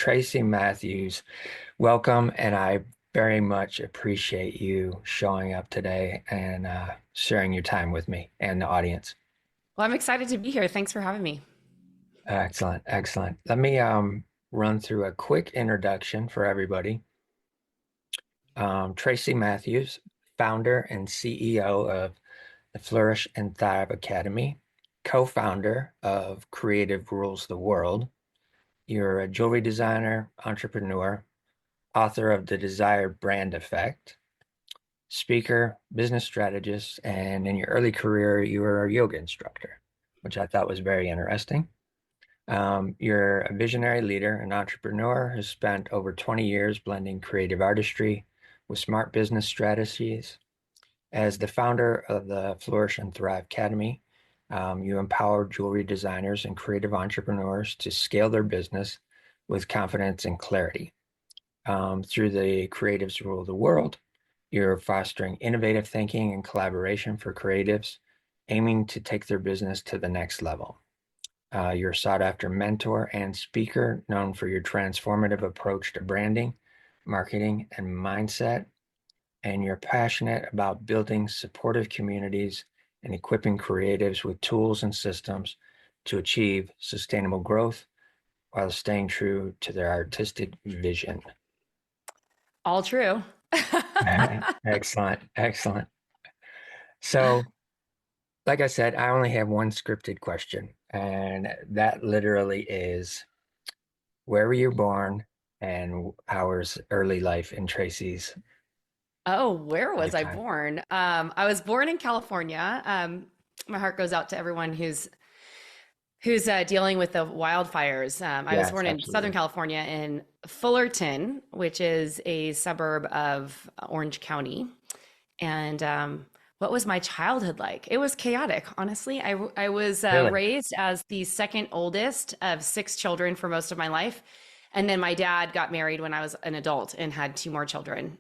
Tracy Matthews. Welcome, and I very much appreciate you showing up today and sharing your time with me and the audience. Well, I'm excited to be here. Thanks for having me. Excellent, excellent. Let me run through a quick introduction for everybody. Tracy Matthews, founder and CEO of the Flourish and Thrive Academy, co-founder of Creative Rules the World. You're a jewelry designer, entrepreneur, author of The Desired Brand Effect, speaker, business strategist, and in your early career, you were a yoga instructor, which I thought was very interesting. You're a visionary leader, an entrepreneur who spent over 20 years blending creative artistry with smart business strategies. As the founder of the Flourish and Thrive Academy, you empower jewelry designers and creative entrepreneurs to scale their business with confidence and clarity. Through the Creatives Rule the World, you're fostering innovative thinking and collaboration for creatives, aiming to take their business to the next level. You're a sought-after mentor and speaker, known for your transformative approach to branding, marketing, and mindset. And you're passionate about building supportive communities and equipping creatives with tools and systems to achieve sustainable growth while staying true to their artistic vision. All true. Excellent, excellent. So, like I said, I only have one scripted question, and that literally is, where were you born and how was early life in Tracy's Oh, where was I lifetime? born? I was born in California. My heart goes out to everyone who's dealing with the wildfires. I was Yes, born in Southern absolutely. California in Fullerton, which is a suburb of Orange County. And what was my childhood like? It was chaotic, honestly. I was Really? raised as the second oldest of six children for most of my life. And then my dad got married when I was an adult and had two more children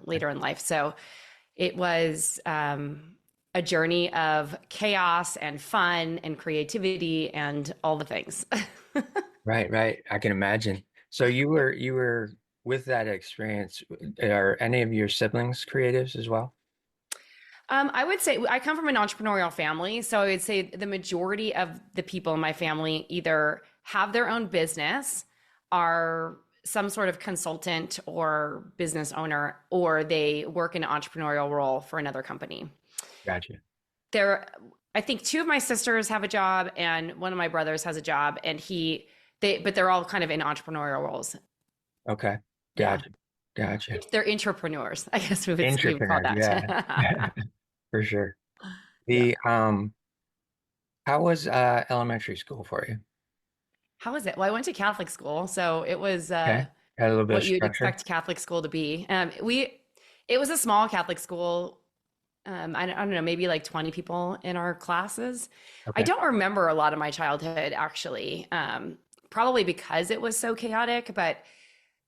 later in life. So it was a journey of chaos and fun and creativity and all the things. Right, right. I can imagine. So you were with that experience. Are any of your siblings creatives as well? I would say I come from an entrepreneurial family. So I would say the majority of the people in my family either have their own business, are some sort of consultant or business owner, or they work in an entrepreneurial role for another company. Gotcha. There, I think two of my sisters have a job and one of my brothers has a job, and but they're all kind of in entrepreneurial roles. Okay. Yeah. Gotcha. Gotcha. They're entrepreneurs, I guess we would call Entrepreneur, yeah. that. For sure. Yeah. The how was elementary school for you? How was it? Well, I went to Catholic school, so it was Okay. Had a little bit of what you'd structure. expect Catholic school to be. It was a small Catholic school. I don't know, maybe like 20 people in our classes. I Okay. don't remember a lot of my childhood actually, probably because it was so chaotic. But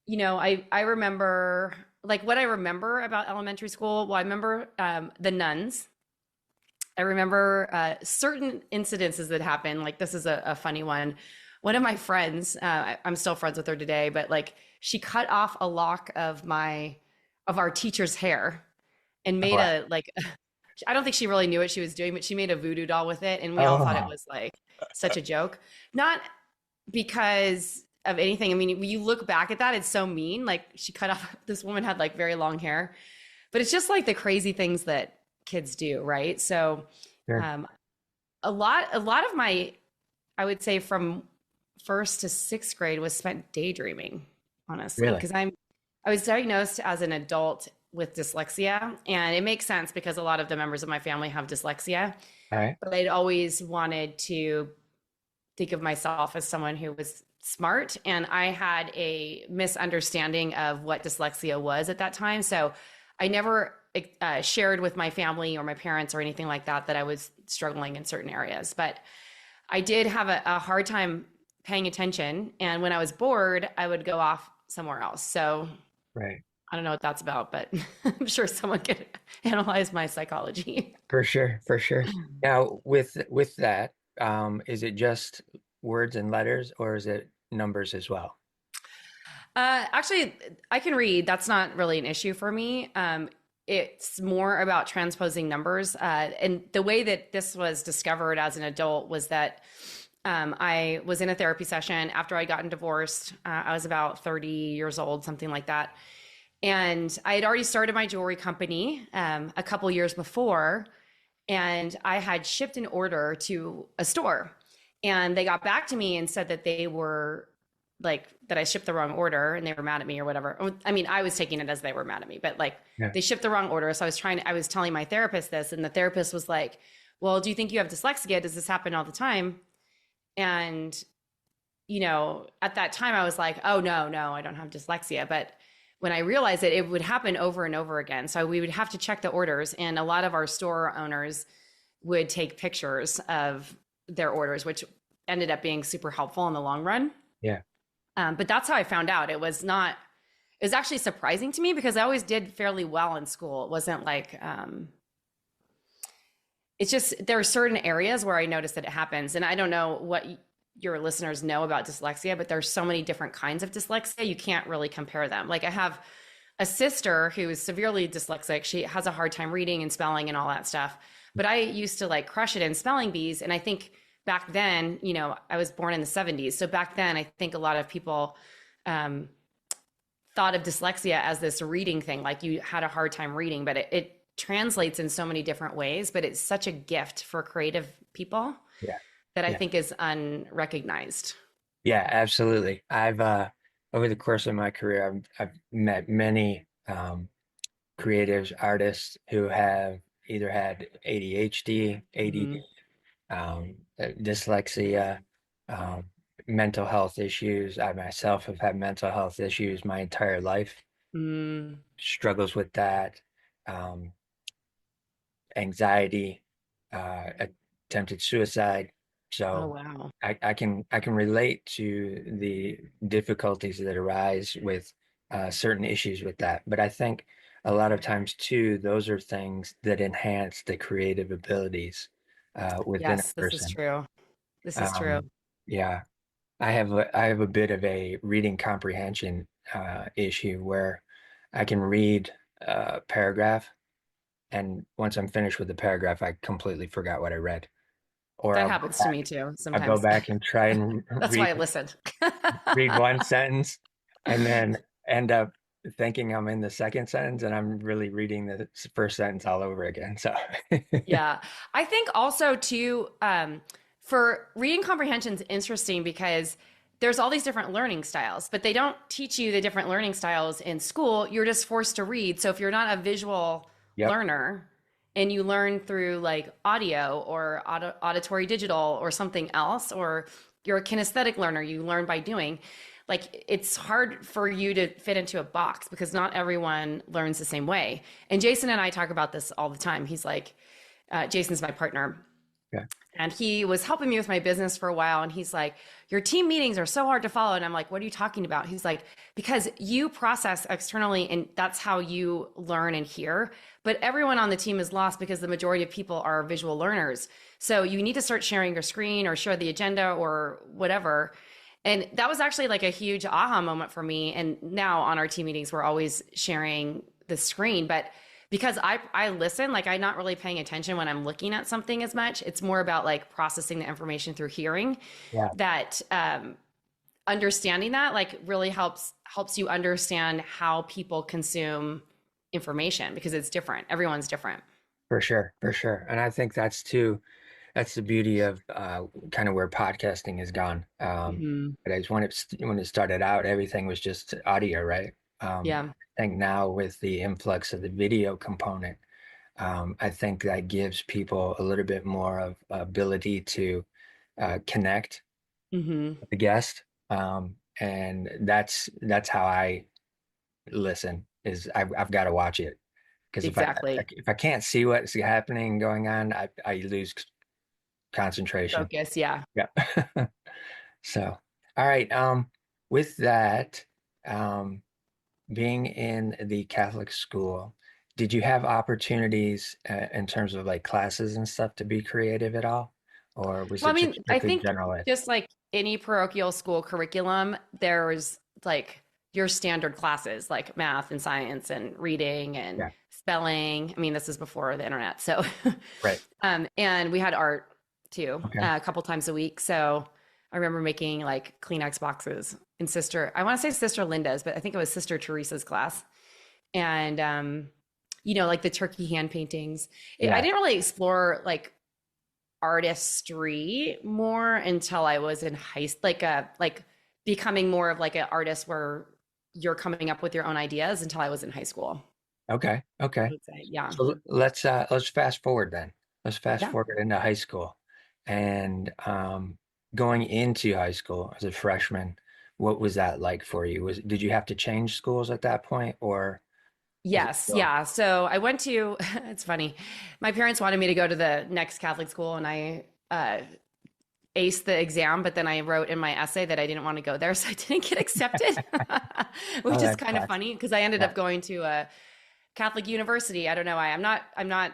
I remember like what I remember about elementary school. Well, I remember the nuns. I remember certain incidences that happened. Like this is a funny one. One of my friends, I'm still friends with her today, but like she cut off a lock of our teacher's hair and Oh, made wow. a like I don't think she really knew what she was doing, but she made a voodoo doll with it, and we all thought it Oh, was like such a joke. Not because of anything. I mean, when you look back at that, it's so mean. Like she cut off this woman had like very long hair, but it's just like the crazy things that kids do, right? So sure. um, a lot of my, I would say from first to sixth grade was spent daydreaming, honestly, Really? because I was diagnosed as an adult with dyslexia, and it makes sense because a lot of the members of my family have dyslexia. All right. But I'd always wanted to think of myself as someone who was smart, and I had a misunderstanding of what dyslexia was at that time. So I never shared with my family or my parents or anything like that that I was struggling in certain areas. But I did have a hard time paying attention. And when I was bored, I would go off somewhere else. So Right. I don't know what that's about, but I'm sure someone could analyze my psychology. For sure, for sure. Now, with that, is it just words and letters or is it numbers as well? Actually, I can read. That's not really an issue for me. It's more about transposing numbers. And the way that this was discovered as an adult was that I was in a therapy session after I'd gotten divorced. I was about 30 years old, something like that. And I had already started my jewelry company a couple years before, and I had shipped an order to a store. And they got back to me and said that they were like, that I shipped the wrong order and they were mad at me or whatever. I mean, I was taking it as they were mad at me, but like Yeah. they shipped the wrong order. So I was telling my therapist this, and the therapist was like, well, do you think you have dyslexia? Does this happen all the time? And, at that time I was like, oh, no, no, I don't have dyslexia. But when I realized that it would happen over and over again. So we would have to check the orders. And a lot of our store owners would take pictures of their orders, which ended up being super helpful in the long run. Yeah. But that's how I found out. It was actually surprising to me because I always did fairly well in school. It wasn't like, it's just, there are certain areas where I noticed that it happens. And I don't know what your listeners know about dyslexia, but there's so many different kinds of dyslexia. You can't really compare them. Like I have a sister who is severely dyslexic. She has a hard time reading and spelling and all that stuff. But I used to like crush it in spelling bees. And I think back then, I was born in the 70s. So back then, I think a lot of people thought of dyslexia as this reading thing, like you had a hard time reading, but it translates in so many different ways. But it's such a gift for creative people Yeah. that I Yeah. think is unrecognized. Yeah, absolutely. I've over the course of my career, I've met many creatives, artists who have either had ADHD, ADD, Hmm. dyslexia, um, mental health issues. I myself have had mental health issues my entire life, Mm. struggles with that, um, anxiety, attempted suicide. Oh, So wow. I can relate to the difficulties that arise with certain issues with that. But I think a lot of times too, those are things that enhance the creative abilities within a Yes, this is person. true. This is true. Um, yeah, I have a bit of a reading comprehension issue where I can read a paragraph, and once I'm finished with the paragraph, I completely forgot what I read. Or That I'll go happens to me back, too I'll go sometimes. back and try and That's why I listened. read one sentence and then end up thinking I'm in the second sentence and I'm really reading the first sentence all over again. So Yeah. I think also too, for reading comprehension is interesting because there's all these different learning styles, but they don't teach you the different learning styles in school. You're just forced to read. So if you're not a visual yep, learner and you learn through like audio or auditory digital or something else, or you're a kinesthetic learner, you learn by doing, like it's hard for you to fit into a box because not everyone learns the same way. And Jason and I talk about this all the time. He's like, Jason's my partner. yeah, And he was helping me with my business for a while. And he's like, your team meetings are so hard to follow. And I'm like, what are you talking about? He's like, because you process externally and that's how you learn and hear. But everyone on the team is lost because the majority of people are visual learners. So you need to start sharing your screen or share the agenda or whatever. And that was actually like a huge aha moment for me. And now on our team meetings, we're always sharing the screen. But because I listen, like I'm not really paying attention when I'm looking at something as much. It's more about like processing the information through hearing yeah, that understanding that like really helps you understand how people consume information because it's different. Everyone's different. for sure, for sure. And I think that's the beauty of kind of where podcasting has gone. Hmm. But as when it started out, everything was just audio, right? Yeah. I think now with the influx of the video component, I think that gives people a little bit more of ability to connect Hmm. with the guest, and that's how I listen. Is I've got to watch it because Exactly. if I can't see what's happening going on, I lose concentration. Focus. Yeah. Yeah. So, all right. With that, um, being in the Catholic school, did you have opportunities in terms of like classes and stuff to be creative at all? Or was Well, I it mean, just I strictly think general ed? just like any parochial school curriculum, there's like your standard classes like math and science and reading and Yeah. spelling. I mean, this is before the internet. So, Right. and we had art too, Okay. a couple times a week. So I remember making like Kleenex boxes in I want to say Sister Linda's, but I think it was Sister Teresa's class. And, like the turkey hand paintings. I Yeah. didn't really explore like artistry more until I was in like becoming more of like an artist where you're coming up with your own ideas until I was in high school. Okay. I Okay. would say, yeah. So let's fast forward then. Let's fast Yeah. forward into high school. And going into high school as a freshman, what was that like for you? Did you have to change schools at that point, or was it Yes, still? yeah. So I went to, it's funny. My parents wanted me to go to the next Catholic school and I aced the exam, but then I wrote in my essay that I didn't want to go there, so I didn't get accepted, Oh, which is that kind of sucks. funny because I ended Yeah. up going to a Catholic university. I don't know why. I'm not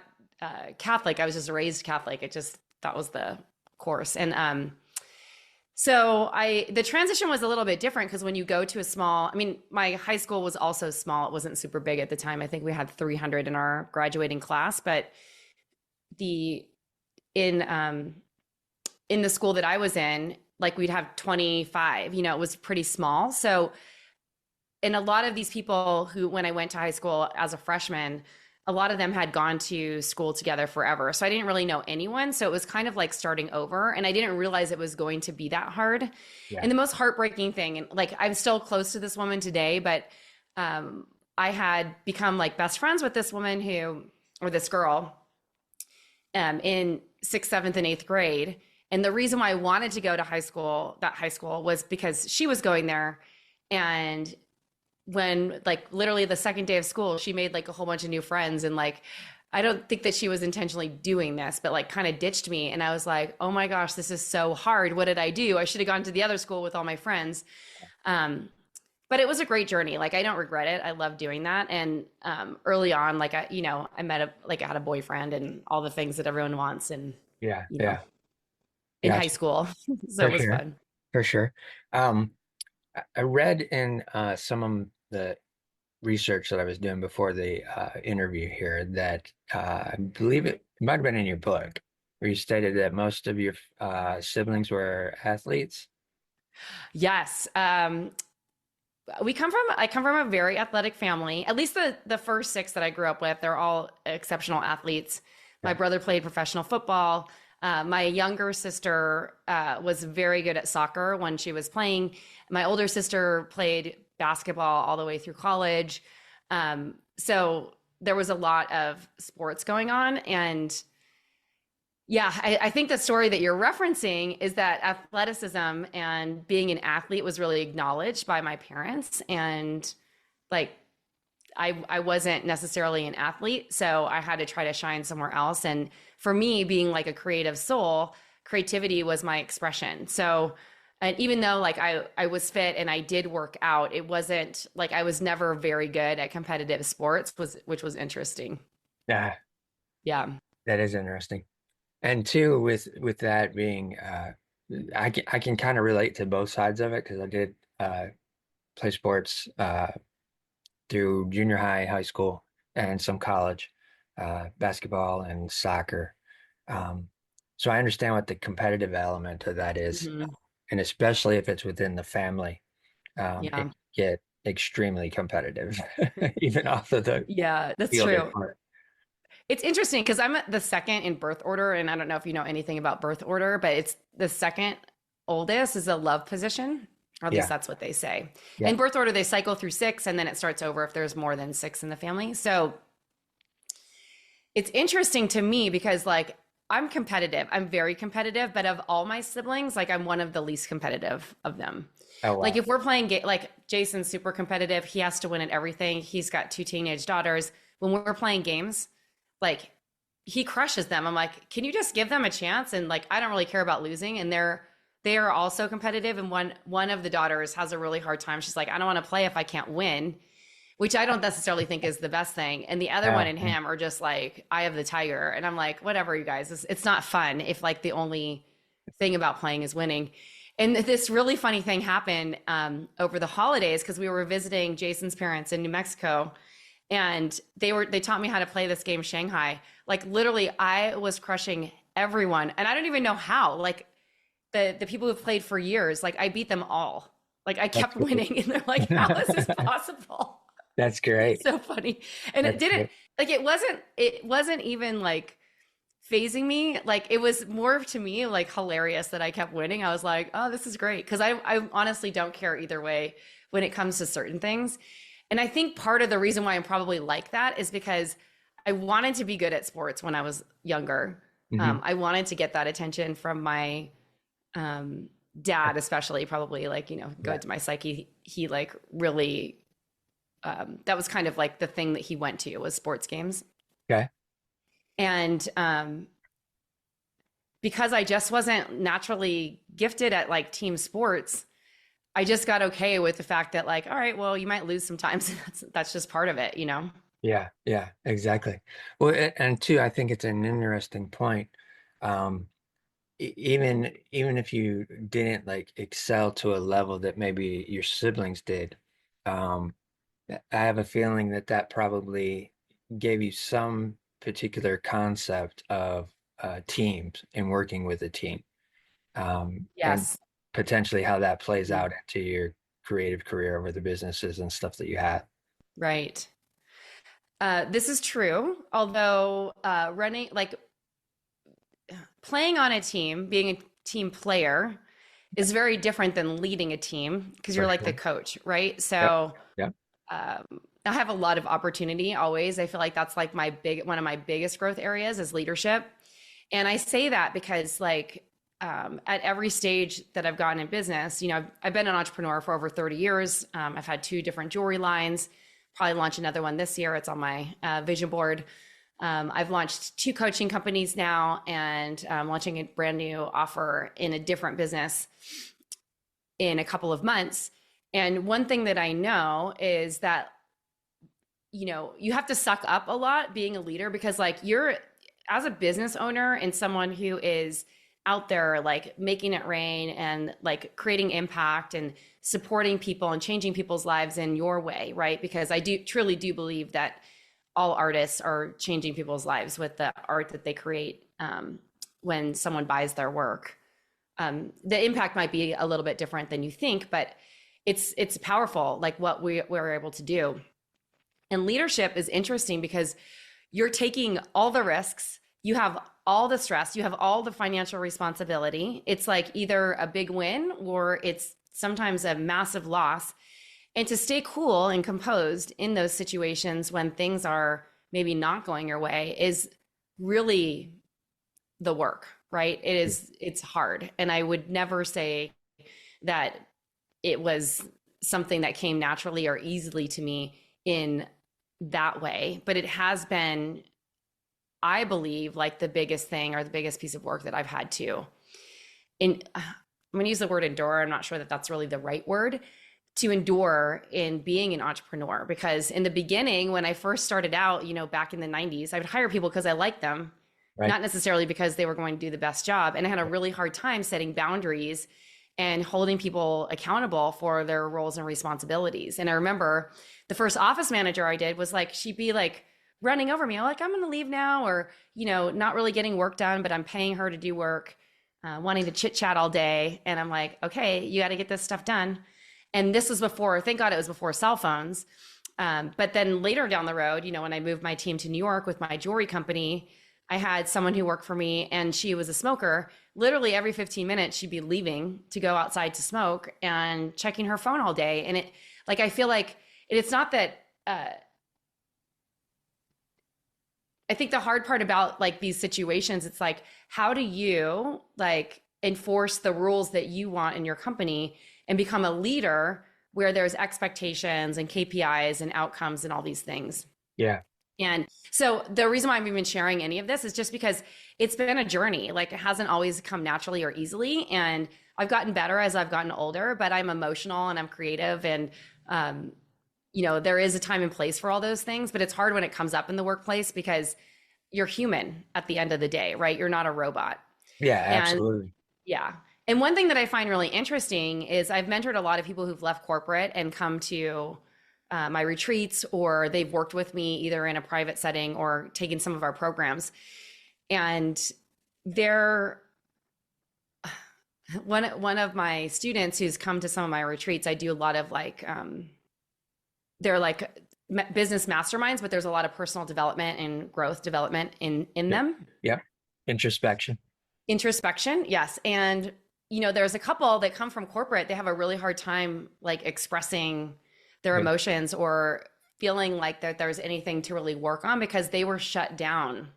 Catholic. I was just raised Catholic. It just that was the course. And so the transition was a little bit different because when you go to a small, I mean, my high school was also small. It wasn't super big at the time. I think we had 300 in our graduating class, but the in in the school that I was in, like we'd have 25, it was pretty small. So, and a lot of these people who, when I went to high school as a freshman, a lot of them had gone to school together forever. So I didn't really know anyone. So it was kind of like starting over. And I didn't realize it was going to be that hard. Yeah. And the most heartbreaking thing, and like I'm still close to this woman today, but I had become like best friends with this woman or this girl in sixth, seventh, and eighth grade. And the reason why I wanted to go to that high school, was because she was going there. And when like literally the second day of school, she made like a whole bunch of new friends. And like, I don't think that she was intentionally doing this, but like kind of ditched me. And I was like, oh my gosh, this is so hard. What did I do? I should have gone to the other school with all my friends. Um, but it was a great journey. Like I don't regret it. I love doing that. And early on, like I met I had a boyfriend and all the things that everyone wants, and Yeah. you know, Yeah. in high Gotcha. school. So For it was sure. fun. For sure. I read in some of the research that I was doing before the interview here that I believe it might have been in your book where you stated that most of your siblings were athletes. Yes. I come from a very athletic family. At least the first six that I grew up with, they're all exceptional athletes. My Yeah. brother played professional football. My younger sister was very good at soccer when she was playing. My older sister played basketball all the way through college. So there was a lot of sports going on. And yeah, I think the story that you're referencing is that athleticism and being an athlete was really acknowledged by my parents. And like, I wasn't necessarily an athlete, so I had to try to shine somewhere else. And for me, being like a creative soul, creativity was my expression. So, and even though like I was fit and I did work out, it wasn't like I was never very good at competitive sports, which was interesting. Yeah, Yeah. that is interesting. And two, with that being, I can kind of relate to both sides of it because I did play sports through junior high, high school, and some college, basketball and soccer. Um, so I understand what the competitive element of that is, Hmm. and especially if it's within the family, it Yeah. can get extremely competitive, even off of the Yeah, that's field true. apart. It's interesting because I'm the second in birth order, and I don't know if you know anything about birth order, but it's the second oldest is a love position, or at least Yeah, that's what they say. yeah, In birth order, they cycle through six, and then it starts over if there's more than six in the family. So it's interesting to me because like I'm competitive, I'm very competitive, but of all my siblings, like I'm one of the least competitive of them. oh Like wow, if we're playing like Jason's super competitive, he has to win at everything. He's got two teenage daughters. When we're playing games, like he crushes them. I'm like, can you just give them a chance? And like, I don't really care about losing. And they are also competitive. And one of the daughters has a really hard time. She's like, I don't want to play if I can't win, which I don't necessarily think is the best thing. And the other one yeah, and yeah, him are just like, eye of the tiger. And I'm like, whatever, you guys, it's not fun if like the only thing about playing is winning. And this really funny thing happened over the holidays because we were visiting Jason's parents in New Mexico, and they taught me how to play this game Shanghai. Like literally, I was crushing everyone, and I don't even know how. Like the people who've played for years, like I beat them all. Like I That's kept great. winning, and they're like, "How is this possible?" That's It's great. so funny, and it That's didn't great. like it wasn't even like phasing me. Like it was more to me like hilarious that I kept winning. I was like, oh, this is great. Because I honestly don't care either way when it comes to certain things. And I think part of the reason why I'm probably like that is because I wanted to be good at sports when I was younger. Hmm. I wanted to get that attention from my um, dad, especially probably like, go Yeah. into my psyche. He like really, that was kind of like the thing that he went to was sports games. Okay. And because I just wasn't naturally gifted at like team sports, I just got okay with the fact that like, all right, well, you might lose sometimes. That's just part of it. Yeah. Yeah. Exactly. Well, and two, I think it's an interesting point. Um, even if you didn't like excel to a level that maybe your siblings did, um, I have a feeling that that probably gave you some particular concept of teams and working with a team, and Yes, potentially how that plays mm, out into your creative career over the businesses and stuff that you have. right. This is true. Although running, like playing on a team, being a team player is very different than leading a team because you're For like the sure. coach, right? Yep. So Yep. I have a lot of opportunity always. I feel like that's like one of my biggest growth areas is leadership. And I say that because like at every stage that I've gotten in business, I've been an entrepreneur for over 30 years. I've had two different jewelry lines, probably launch another one this year. It's on my vision board. I've launched two coaching companies now and launching a brand new offer in a different business in a couple of months. And one thing that I know is that you have to suck up a lot being a leader because like you're as a business owner and someone who is out there like making it rain and like creating impact and supporting people and changing people's lives in your way, right? Because I do truly do believe that all artists are changing people's lives with the art that they create when someone buys their work. The impact might be a little bit different than you think, but it's powerful, like what we're able to do. And leadership is interesting because you're taking all the risks, you have all the stress, you have all the financial responsibility. It's like either a big win or it's sometimes a massive loss. And to stay cool and composed in those situations when things are maybe not going your way is really the work, right? It's hard. And I would never say that it was something that came naturally or easily to me in that way, but it has been, I believe, like the biggest thing or the biggest piece of work that I've had to. I'm going to use the word endure. I'm not sure that that's really the right word to endure in being an entrepreneur because in the beginning, when I first started out, back in the 90s, I would hire people because I liked them, Right. not necessarily because they were going to do the best job. And I had a really hard time setting boundaries and holding people accountable for their roles and responsibilities. And I remember the first office manager I did was like, she'd be like running over me. I'm like, I'm going to leave now, or, not really getting work done, but I'm paying her to do work, wanting to chit chat all day. And I'm like, okay, you got to get this stuff done. And this was before, thank God it was before cell phones. But then later down the road, when I moved my team to New York with my jewelry company, I had someone who worked for me and she was a smoker. Literally every 15 minutes, she'd be leaving to go outside to smoke and checking her phone all day. And I feel like it's not that, I think the hard part about like these situations, it's like, how do you like enforce the rules that you want in your company and become a leader where there's expectations and KPIs and outcomes and all these things? Yeah. And so the reason why I'm even sharing any of this is just because it's been a journey. Like it hasn't always come naturally or easily. And I've gotten better as I've gotten older, but I'm emotional and I'm creative. And, there is a time and place for all those things, but it's hard when it comes up in the workplace because you're human at the end of the day, right? You're not a robot. Yeah. And Absolutely. yeah. And one thing that I find really interesting is I've mentored a lot of people who've left corporate and come to my retreats, or they've worked with me either in a private setting or taken some of our programs. And they're one of my students who's come to some of my retreats. I do a lot of like they're like business masterminds, but there's a lot of personal development and growth development in Yep. them. Yep. Introspection. Introspection, yes. And there's a couple that come from corporate. They have a really hard time like expressing their Yep. emotions or feeling like that there's anything to really work on because they were shut down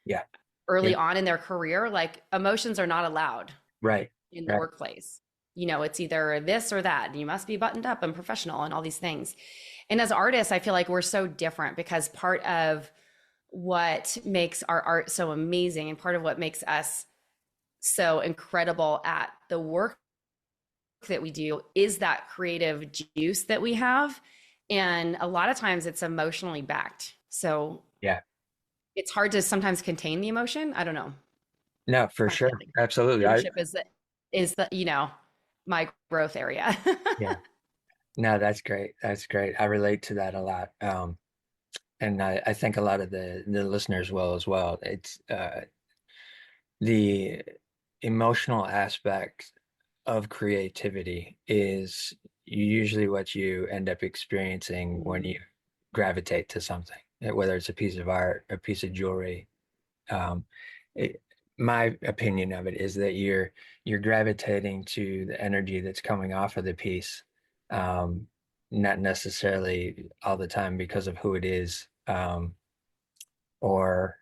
Yeah. early Yep. on in their career. Like emotions are not allowed Right. in the Right. workplace. It's either this or that. You must be buttoned up and professional and all these things. And as artists, I feel like we're so different because part of what makes our art so amazing and part of what makes us so incredible at the work that we do is that creative juice that we have. And a lot of times it's emotionally backed. So Yeah. it's hard to sometimes contain the emotion. I don't know. No, for My sure. feeling. Absolutely. Leadership is the my growth area. Yeah. No, that's great. That's great. I relate to that a lot. And I think a lot of the listeners will as well. It's the emotional aspect of creativity is usually what you end up experiencing when Mhm. you gravitate to something, whether it's a piece of art, a piece of jewelry. Um, it, my opinion of it is that you're gravitating to the energy that's coming off of the piece, um, not necessarily all the time because of who it is, or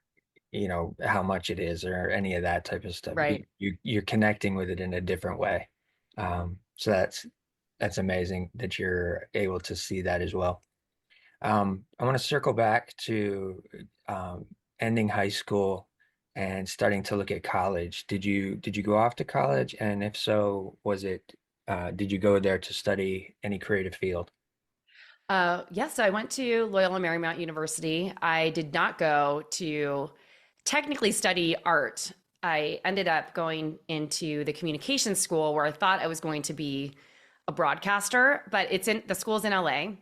how much it is or any of that type of stuff. Right. You're connecting with it in a different way. So that's amazing that you're able to see that as well. I want to circle back to ending high school and starting to look at college. Did you go off to college? And if so, did you go there to study any creative field? Yes, so I went to Loyola Marymount University. I did not go to technically study art. I ended up going into the communications school where I thought I was going to be a broadcaster, but the school's in LA,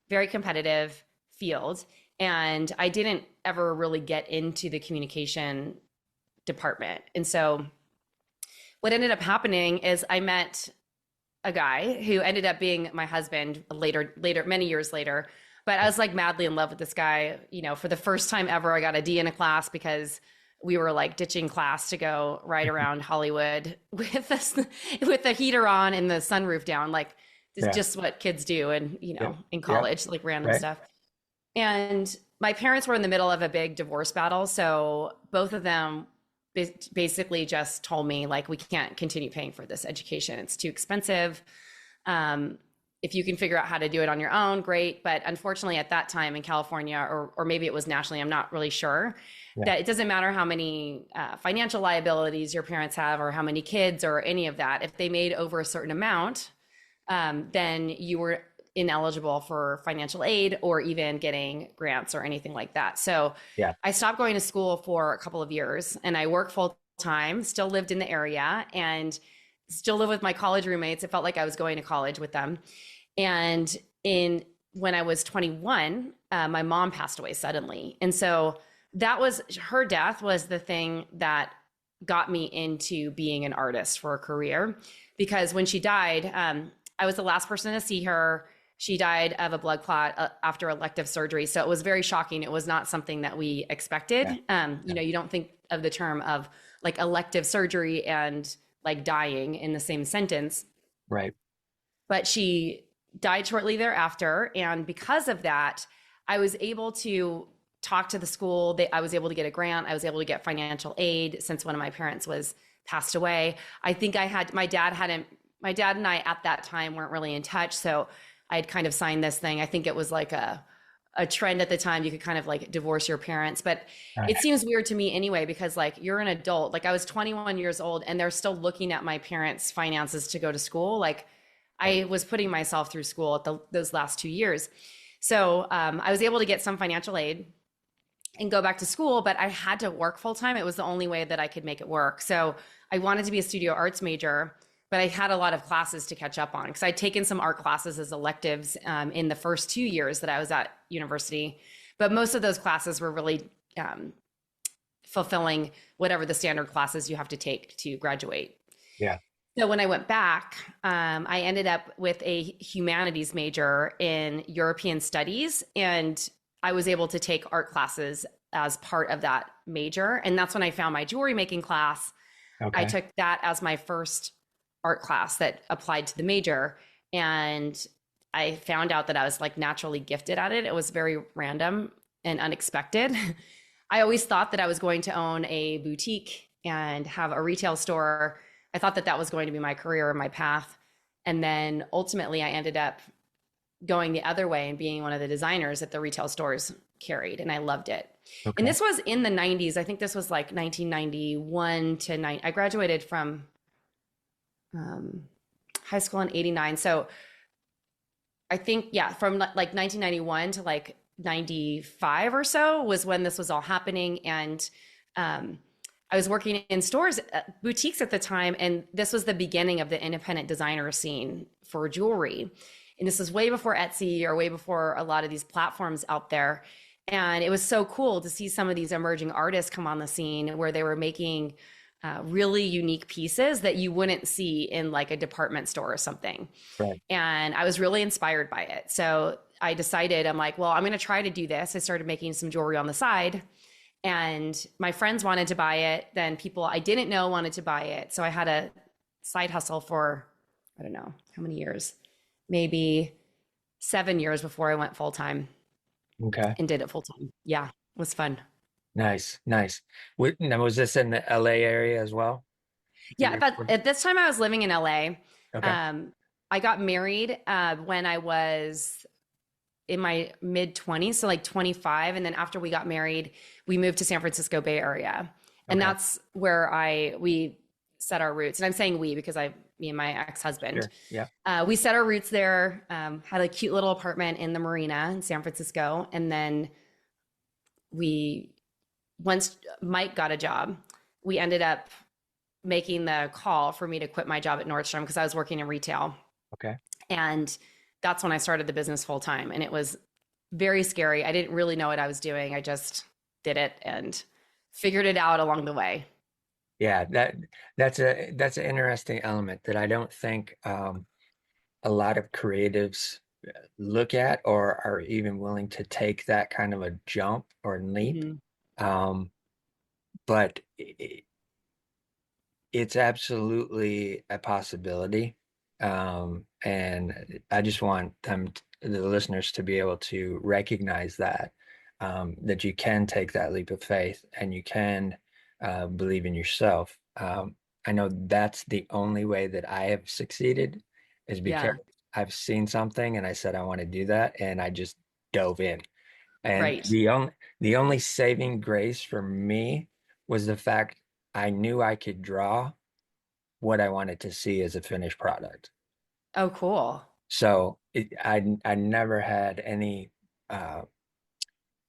very competitive field. And I didn't ever really get into the communication department. And so what ended up happening is I met a guy who ended up being my husband later, many years later. But I was like madly in love with this guy. For the first time ever, I got a D in a class because we were like ditching class to go ride around Hollywood with the heater on and the sunroof down. Like it's Yeah. just what kids do, and Yep. in Yep. college, like random Right. stuff. And my parents were in the middle of a big divorce battle, so both of them basically just told me like we can't continue paying for this education. It's too expensive. Um, if you can figure out how to do it on your own, great. But unfortunately, at that time in California, or maybe it was nationally, I'm not really sure, Yeah. that it doesn't matter how many financial liabilities your parents have or how many kids or any of that. If they made over a certain amount, then you were ineligible for financial aid or even getting grants or anything like that. So Yeah. I stopped going to school for a couple of years and I worked full time, still lived in the area and still live with my college roommates. It felt like I was going to college with them. And when I was 21, my mom passed away suddenly. And so her death was the thing that got me into being an artist for a career. Because when she died, I was the last person to see her. She died of a blood clot after elective surgery. So it was very shocking. It was not something that we expected. Yeah. Yeah. You don't think of the term of like elective surgery and like dying in the same sentence. Right. But she died shortly thereafter. And because of that, I was able to talk to the school. I was able to get a grant. I was able to get financial aid since one of my parents was passed away. I think my dad and I at that time weren't really in touch. So I had kind of signed this thing. I think it was like a trend at the time. You could kind of like divorce your parents, but it seems weird to me anyway, because like you're an adult, like I was 21 years old and they're still looking at my parents' finances to go to school. Like I was putting myself through school at those last 2 years. So I was able to get some financial aid. and go back to school, but I had to work full time. It was the only way that I could make it work. So I wanted to be a studio arts major, but I had a lot of classes to catch up on because I'd taken some art classes as electives in the first 2 years that I was at university. But most of those classes were really fulfilling whatever the standard classes you have to take to graduate. Yeah. So when I went back, I ended up with a humanities major in European studies, and I was able to take art classes as part of that major. And that's when I found my jewelry making class. I Okay. took that as my first art class that applied to the major. And I found out that I was like naturally gifted at it. It was very random and unexpected. I always thought that I was going to own a boutique and have a retail store. I thought that that was going to be my career or my path. And then ultimately, I ended up going the other way and being one of the designers that the retail stores carried. And I loved it. And Okay. this was in the 90s. I think this was like 1991 to 9. I graduated from um, high school in 89. So I think, yeah, from like 1991 to like 95 or so was when this was all happening. And um, I was working in stores, boutiques at the time, and this was the beginning of the independent designer scene for jewelry. And this was way before Etsy or way before a lot of these platforms out there. And it was so cool to see some of these emerging artists come on the scene where they were making really unique pieces that you wouldn't see in like a department store or something. Right. And I was really inspired by it. So I decided, I'm like, well, I'm going to try to do this. I started making some jewelry on the side, and my friends wanted to buy it. Then people I didn't know wanted to buy it. So I had a side hustle for, I don't know how many years, maybe 7 years before I went full time Okay. and did it full time. Yeah, it was fun. Nice. Nice. Now, was this in the LA area as well? Yeah, but at this time I was living in LA. Okay. Um, I got married when I was in my mid 20s, so like 25. And then after we got married, we moved to San Francisco Bay Area. And Okay. that's where we set our roots. And I'm saying we because me and my ex-husband, Sure. Yeah. we set our roots there, had a cute little apartment in the marina in San Francisco. And then we, once Mike got a job, we ended up making the call for me to quit my job at Nordstrom because I was working in retail. Okay. And that's when I started the business full time. And it was very scary. I didn't really know what I was doing. I just did it and figured it out along the way. Yeah, that's an interesting element that I don't think a lot of creatives look at or are even willing to take that kind of a jump or leap. Mhm. Um, but it's absolutely a possibility. And I just want the listeners to be able to recognize that you can take that leap of faith and you can believe in yourself. I know that's the only way that I have succeeded is because Yeah, I've seen something and I said I want to do that and I just dove in. And right. the only saving grace for me was the fact I knew I could draw what I wanted to see as a finished product. Oh, cool. So I never had uh,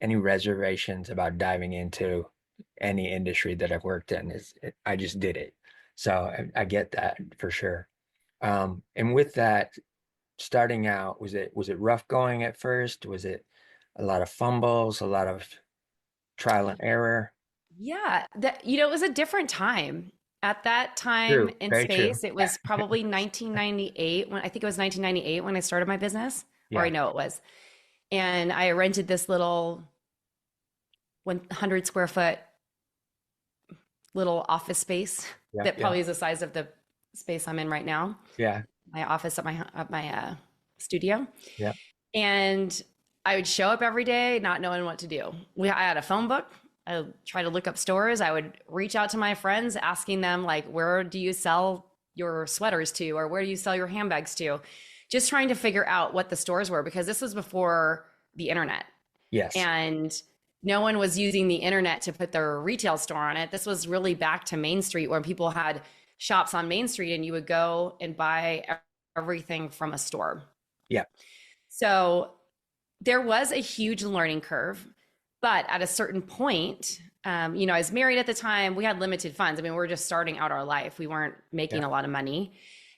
any reservations about diving into any industry that I've worked in. I just did it. So I get that for sure. And with that, starting out, was it rough going at first? Was it a lot of fumbles, a lot of trial and error? Yeah, it was a different time. At that time True, in very true. space, it was probably 1998 when I think it was 1998 when I started my business, or I Yeah, know it was. And I rented this little 100 square foot little office space yeah, that yeah, probably is the size of the space I'm in right now, yeah, my office at my studio. yeah. And I would show up every day not knowing what to do. I had a phone book. I would try to look up stores. I would reach out to my friends asking them like, where do you sell your sweaters to, or where do you sell your handbags to? Just trying to figure out what the stores were because this was before the internet. Yes. And no one was using the internet to put their retail store on it. This was really back to Main Street where people had shops on Main Street and you would go and buy everything from a store. Yeah. So there was a huge learning curve. But at a certain point, I was married at the time. We had limited funds. I mean, we were just starting out our life. We weren't making Yeah. a lot of money.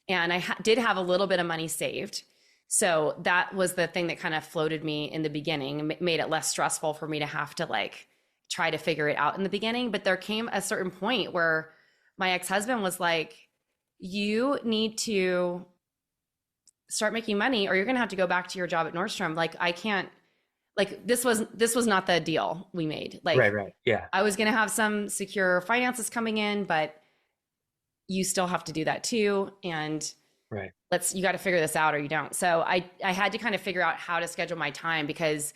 And I did have a little bit of money saved. So that was the thing that kind of floated me in the beginning, made it less stressful for me to have to like try to figure it out in the beginning. But there came a certain point where my ex-husband was like, you need to start making money or you're going to have to go back to your job at Nordstrom. Like, I can't, like, this was not the deal we made. Right, Like, right. Yeah, I was going to have some secure finances coming in, but you still have to do that too. And right. you got to figure this out or you don't. So I had to kind of figure out how to schedule my time, because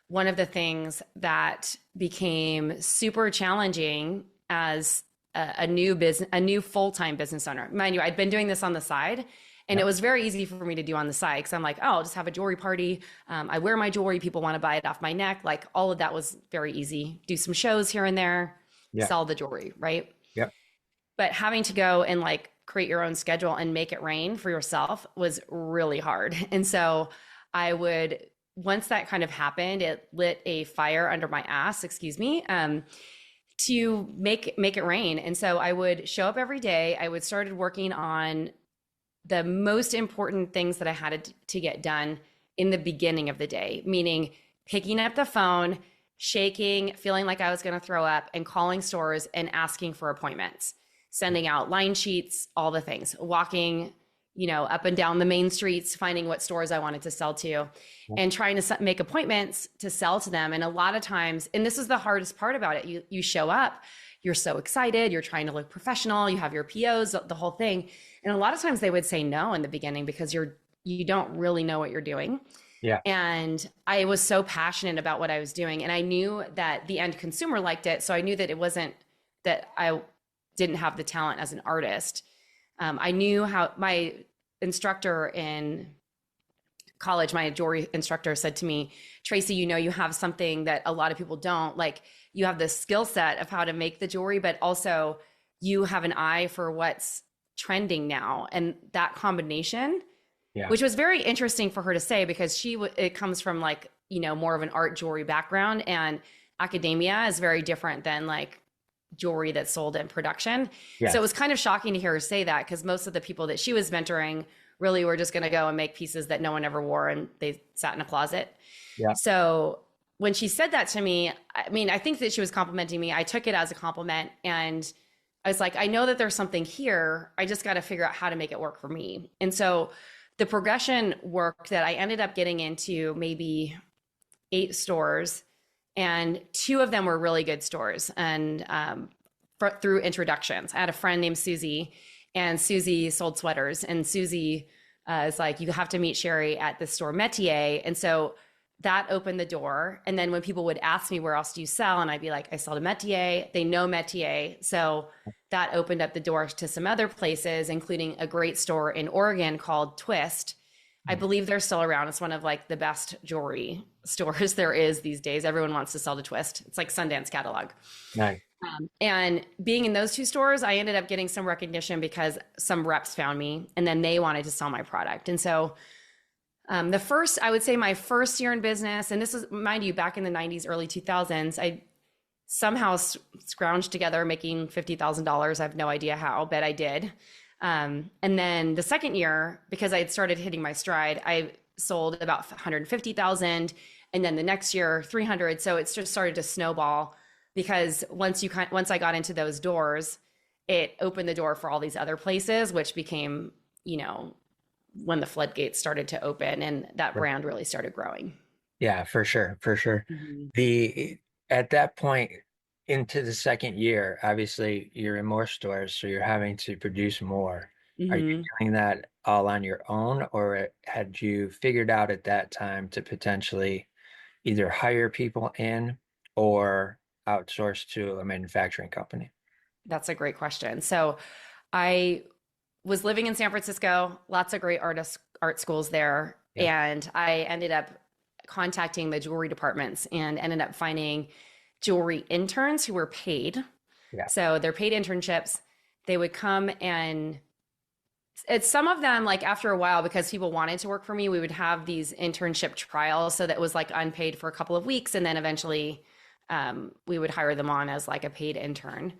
one of the things that became super challenging as a new full-time business owner, mind you, I'd been doing this on the side, and Yeah, it was very easy for me to do on the side because I'm like, oh, I'll just have a jewelry party. I wear my jewelry. People want to buy it off my neck. Like, all of that was very easy. Do some shows here and there, yeah, sell the jewelry, right? yeah. But having to go and like create your own schedule and make it rain for yourself was really hard. And so I would, once that kind of happened, it lit a fire under my ass, excuse me, to make it rain. And so I would show up every day. I would started working on the most important things that I had to get done in the beginning of the day, meaning picking up the phone, shaking, feeling like I was going to throw up, and calling stores and asking for appointments, sending out line sheets, all the things, walking, up and down the main streets, finding what stores I wanted to sell to, and trying to make appointments to sell to them. And a lot of times, and this is the hardest part about it, you show up, you're so excited, you're trying to look professional, you have your POs, the whole thing. And a lot of times they would say no in the beginning because you don't really know what you're doing. Yeah. And I was so passionate about what I was doing, and I knew that the end consumer liked it. So I knew that it wasn't that I didn't have the talent as an artist. I knew how my instructor in college, my jewelry instructor said to me, Tracy, you have something that a lot of people don't. Like, you have this skill set of how to make the jewelry, but also you have an eye for what's trending now. And that combination, Yeah. which was very interesting for her to say, because it comes from like, more of an art jewelry background, and academia is very different than like jewelry that's sold in production. Yeah. So it was kind of shocking to hear her say that, because most of the people that she was mentoring really were just going to go and make pieces that no one ever wore and they sat in a closet. Yeah. So when she said that to me, I mean, I think that she was complimenting me. I took it as a compliment, and I was like, I know that there's something here. I just got to figure out how to make it work for me. And so the progression work that I ended up getting into, maybe 8 stores, and 2 of them were really good stores. And through introductions, I had a friend named Susie, and Susie sold sweaters. And Susie is like, you have to meet Sherry at the store Metier. And so that opened the door. And then when people would ask me, where else do you sell? And I'd be like, I sell to Metier. They know Metier. So that opened up the door to some other places, including a great store in Oregon called Twist. I believe they're still around. It's one of like the best jewelry stores there is these days. Everyone wants to sell to Twist. It's like Sundance catalog. Nice. And being in those 2 stores, I ended up getting some recognition because some reps found me, and then they wanted to sell my product. And so I would say my first year in business, and this is, mind you, back in the 90s, early 2000s, I somehow scrounged together making $50,000. I have no idea how, but I did. And then the second year, because I had started hitting my stride, I sold about 150,000. And then the next year, 300. So it's just started to snowball, because once I got into those doors, it opened the door for all these other places, which became, when the floodgates started to open, and that brand really started growing. Yeah, for sure, for sure. Mhm. The At that point into the second year, obviously you're in more stores, so you're having to produce more. Are you Mhm. doing that all on your own, or had you figured out at that time to potentially either hire people in or outsource to a manufacturing company? That's a great question. So I was living in San Francisco, lots of great art schools there. Yeah, And I ended up contacting the jewelry departments and ended up finding jewelry interns who were paid. yeah, So they're paid internships. They would come, and it's some of them, like after a while, because people wanted to work for me, we would have these internship trials. So that was like unpaid for a couple of weeks. And then eventually we would hire them on as like a paid intern.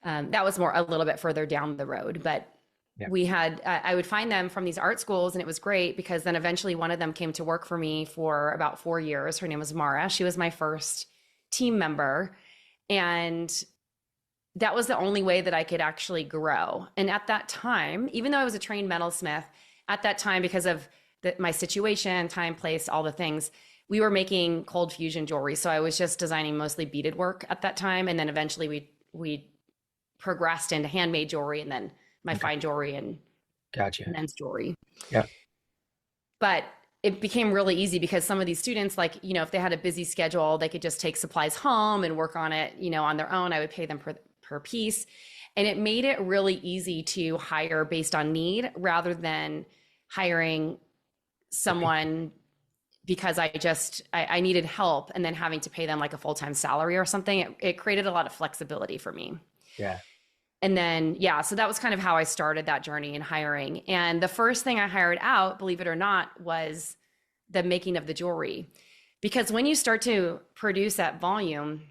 That was more a little bit further down the road, but Yeah. we had I would find them from these art schools, and it was great because then eventually one of them came to work for me for about 4 years. Her name was Mara. She was my first team member, and that was the only way that I could actually grow. And at that time, even though I was a trained metalsmith, at that time, because of my situation, time, place, all the things, we were making cold fusion jewelry. So I was just designing mostly beaded work at that time. And then eventually we progressed into handmade jewelry, and then my Okay. fine jewelry and Gotcha. men's jewelry. Yeah. But it became really easy because some of these students, like, if they had a busy schedule, they could just take supplies home and work on it, on their own. I would pay them per piece. And it made it really easy to hire based on need rather than hiring someone because I needed help and then having to pay them like a full-time salary or something. It created a lot of flexibility for me. Yeah. And then, yeah, so that was kind of how I started that journey in hiring. And the first thing I hired out, believe it or not, was the making of the jewelry. Because when you start to produce at volume,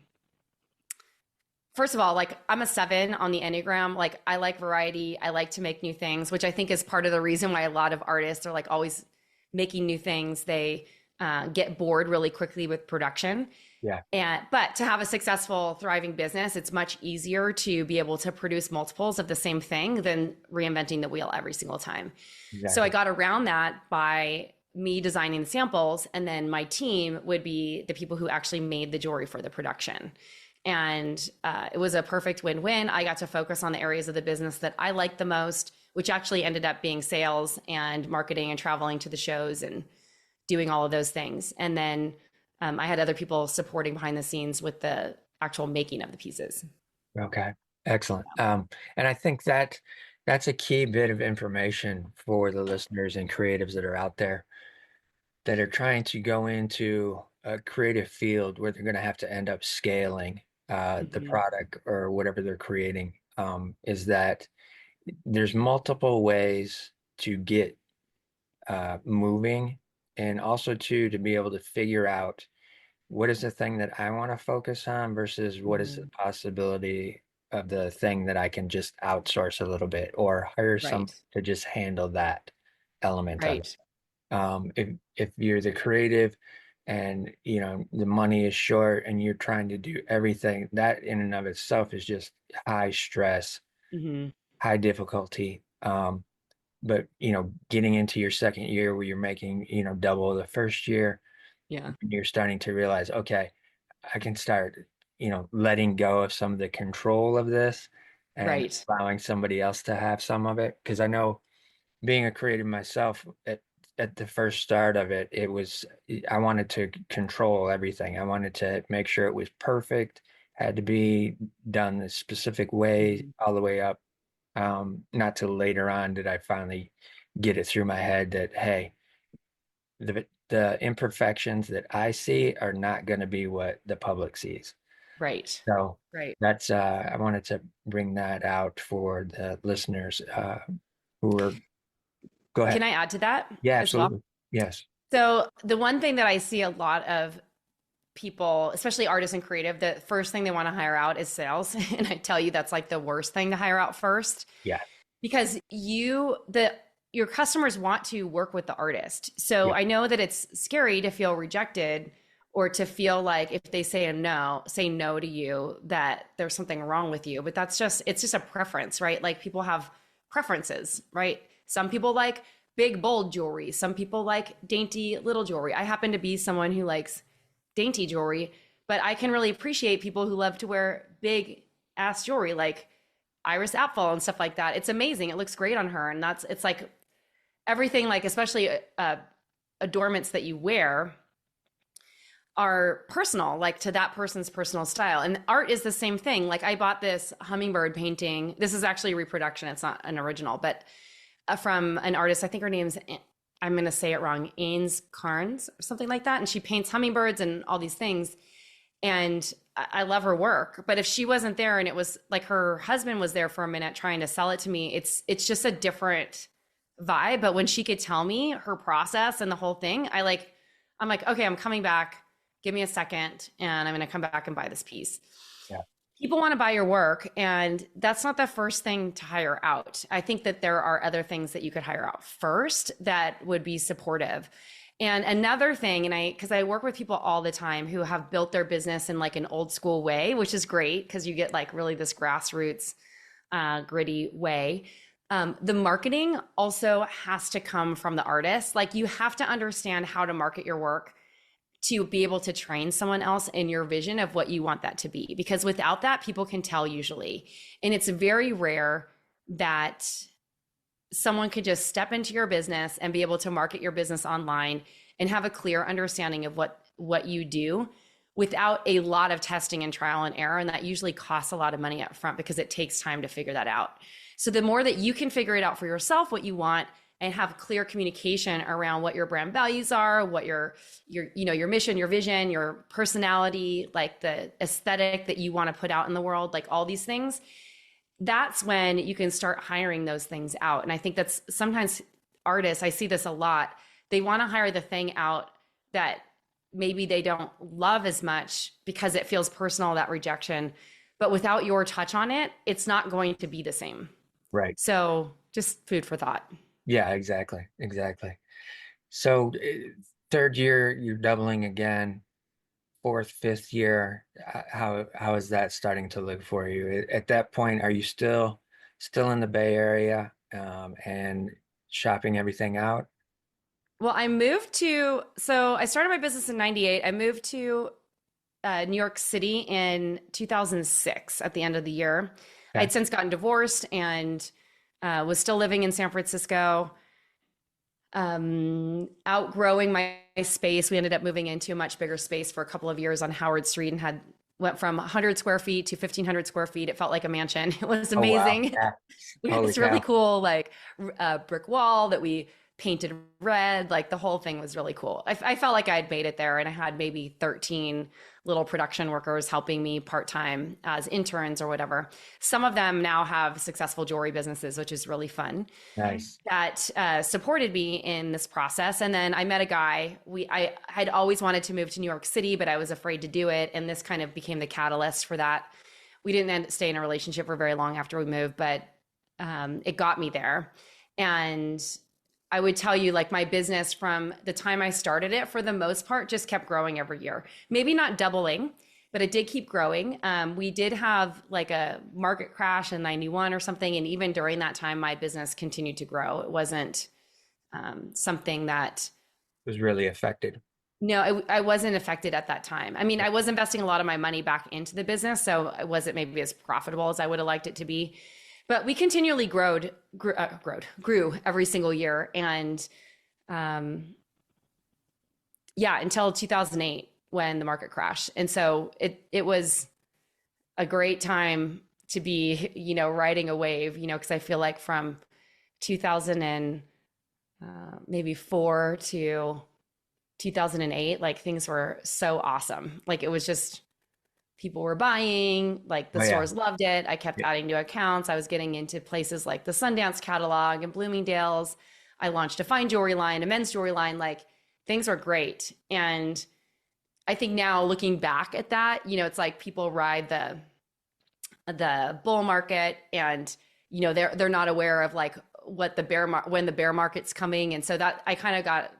first of all, like I'm a 7 on the Enneagram. Like I like variety. I like to make new things, which I think is part of the reason why a lot of artists are like always making new things. They get bored really quickly with production. Yeah. But to have a successful, thriving business, it's much easier to be able to produce multiples of the same thing than reinventing the wheel every single time. Exactly. So I got around that by me designing the samples, and then my team would be the people who actually made the jewelry for the production. And it was a perfect win-win. I got to focus on the areas of the business that I liked the most, which actually ended up being sales and marketing and traveling to the shows and doing all of those things. And then I had other people supporting behind the scenes with the actual making of the pieces. Okay. Excellent. And I think that that's a key bit of information for the listeners and creatives that are out there that are trying to go into a creative field where they're going to have to end up scaling the Mm-hmm. product or whatever they're creating, is that there's multiple ways to get moving, and also to be able to figure out what is the thing that I want to focus on versus what is the Mm-hmm. possibility of the thing that I can just outsource a little bit or hire some Right. to just handle that element of it. Right. If you're the creative and the money is short and you're trying to do everything, that in and of itself is just high stress, Mm-hmm. high difficulty. But getting into your second year where you're making double the first year, Yeah. you're starting to realize, okay, I can start letting go of some of the control of this and Right. allowing somebody else to have some of it. Because I know, being a creative myself, at the first start of it, I wanted to control everything. I wanted to make sure it was perfect, had to be done the specific way Mm-hmm. all the way up. Not till later on did I finally get it through my head that, hey, the imperfections that I see are not going to be what the public sees. Right. So Right. that's I wanted to bring that out for the listeners who are. Go Can ahead. I add to that Yeah, as well? absolutely. Yes. So the one thing that I see a lot of people, especially artists and creative, the first thing they want to hire out is sales. And I tell you, that's like the worst thing to hire out first Yeah. because your customers want to work with the artist. So Yeah. I know that it's scary to feel rejected or to feel like if they say no to you, that there's something wrong with you. But it's just a preference, right? Like people have preferences, right? Some people like big, bold jewelry. Some people like dainty little jewelry. I happen to be someone who likes dainty jewelry, but I can really appreciate people who love to wear big ass jewelry like Iris Apfel and stuff like that. It's amazing. It looks great on her. And it's like everything, like especially adornments that you wear are personal, like to that person's personal style. And art is the same thing. Like I bought this hummingbird painting. This is actually a reproduction. It's not an original, but from an artist. I think her name's, I'm going to say it wrong, Ains Carnes or something like that. And she paints hummingbirds and all these things. And I love her work. But if she wasn't there and it was like her husband was there for a minute trying to sell it to me, it's just a different vibe. But when she could tell me her process and the whole thing, I'm like, okay, I'm coming back. Give me a second and I'm going to come back and buy this piece. Yeah. People want to buy your work, and that's not the first thing to hire out. I think that there are other things that you could hire out first that would be supportive. And another thing, because I work with people all the time who have built their business in like an old school way, which is great because you get like really this grassroots, gritty way. The marketing also has to come from the artist. Like you have to understand how to market your work to be able to train someone else in your vision of what you want that to be. Because without that, people can tell usually. And it's very rare that someone could just step into your business and be able to market your business online and have a clear understanding of what you do without a lot of testing and trial and error. And that usually costs a lot of money up front because it takes time to figure that out. So the more that you can figure it out for yourself, what you want, and have clear communication around what your brand values are, what your your mission, your vision, your personality, like the aesthetic that you want to put out in the world, like all these things, that's when you can start hiring those things out. And I think that's sometimes artists, I see this a lot, they want to hire the thing out that maybe they don't love as much because it feels personal, that rejection, but without your touch on it, it's not going to be the same. Right. So just food for thought. Yeah, exactly. Exactly. So third year, you're doubling again. Fourth, fifth year, how is that starting to look for you? At that point, are you still in the Bay Area and shopping everything out? Well, so I started my business in 98. I moved to New York City in 2006 at the end of the year. Okay. I'd since gotten divorced and was still living in San Francisco, outgrowing my space. We ended up moving into a much bigger space for a couple of years on Howard Street and went from 100 square feet to 1,500 square feet. It felt like a mansion. It was Oh wow. amazing. Yeah. We had Holy this really cow. cool like brick wall that we painted red. Like the whole thing was really cool. I felt like I had made it there, and I had maybe 13 little production workers helping me part-time as interns or whatever. Some of them now have successful jewelry businesses, which is really fun, Nice. that supported me in this process. And then I met a guy. I had always wanted to move to New York City, but I was afraid to do it. And this kind of became the catalyst for that. We didn't stay in a relationship for very long after we moved, but it got me there. And I would tell you, like, my business from the time I started it, for the most part, just kept growing every year. Maybe not doubling, but it did keep growing. We did have like a market crash in 91 or something. And even during that time, my business continued to grow. It wasn't something that, Was really affected. no, I wasn't affected at that time. I mean, I was investing a lot of my money back into the business, so it wasn't maybe as profitable as I would have liked it to be. But we continually grew every single year. And yeah, until 2008 when the market crashed. And so it was a great time to be, riding a wave, because I feel like from 2000 and maybe 4 to 2008, like things were so awesome. Like it was just, people were buying, like the Oh yeah. stores loved it. I kept Yeah. adding new accounts. I was getting into places like the Sundance catalog and Bloomingdale's. I launched a fine jewelry line, a men's jewelry line. Like things were great. And I think now looking back at that, it's like people ride the bull market, and they're not aware of like what when the bear market's coming. And so that I kind of got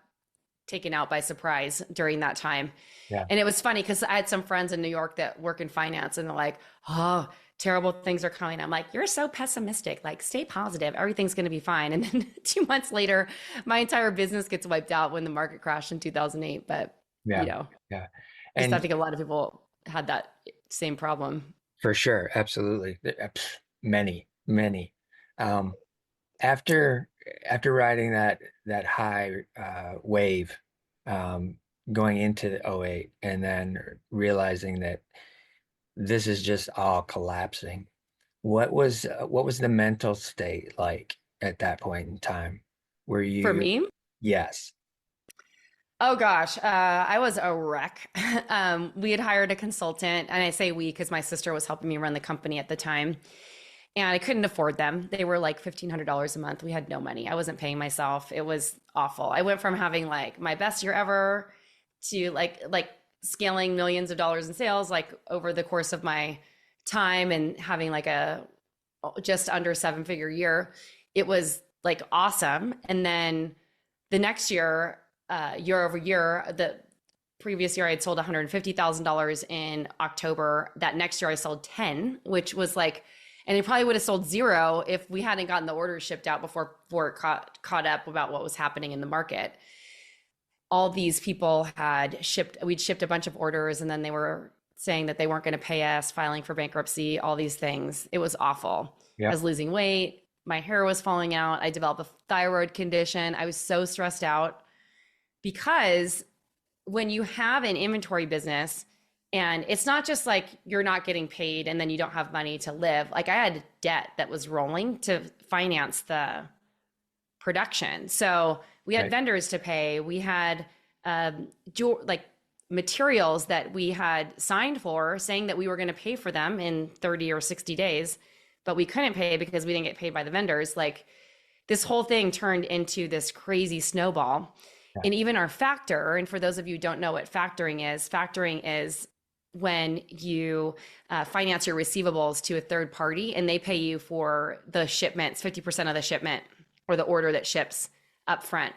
taken out by surprise during that time. Yeah. And it was funny because I had some friends in New York that work in finance, and they're like, oh, terrible things are coming. I'm like, you're so pessimistic. Like, stay positive. Everything's going to be fine. And then 2 months later, my entire business gets wiped out when the market crashed in 2008. But, Yeah. Yeah. just I And think a lot of people had that same problem. for sure, absolutely. Many, many. Um, after riding that high wave, um, going into '08, and then realizing that this is just all collapsing. What was the mental state like at that point in time? Were For you? me, Yes. oh gosh, I was a wreck. We had hired a consultant, and I say we because my sister was helping me run the company at the time, and I couldn't afford them. They were like $1,500 a month. We had no money. I wasn't paying myself. It was awful. I went from having like my best year ever to like scaling millions of dollars in sales like over the course of my time and having like a just under 7-figure year. It was like awesome. And then the next year, year over year, the previous year I had sold $150,000 in October. That next year I sold 10, which was like, and it probably would have sold zero if we hadn't gotten the orders shipped out before it caught up about what was happening in the market. All these people we'd shipped a bunch of orders, and then they were saying that they weren't going to pay us, filing for bankruptcy, all these things. It was awful. I Yep. was losing weight. My hair was falling out. I developed a thyroid condition. I was so stressed out because when you have an inventory business, and it's not just like you're not getting paid and then you don't have money to live. Like I had debt that was rolling to finance the production. So we had Right. vendors to pay. We had like materials that we had signed for saying that we were going to pay for them in 30 or 60 days, but we couldn't pay because we didn't get paid by the vendors. Like this whole thing turned into this crazy snowball. Yeah. And even our factor, and for those of you who don't know what factoring is when you finance your receivables to a third party and they pay you for the shipments, 50% of the shipment or the order that ships up front.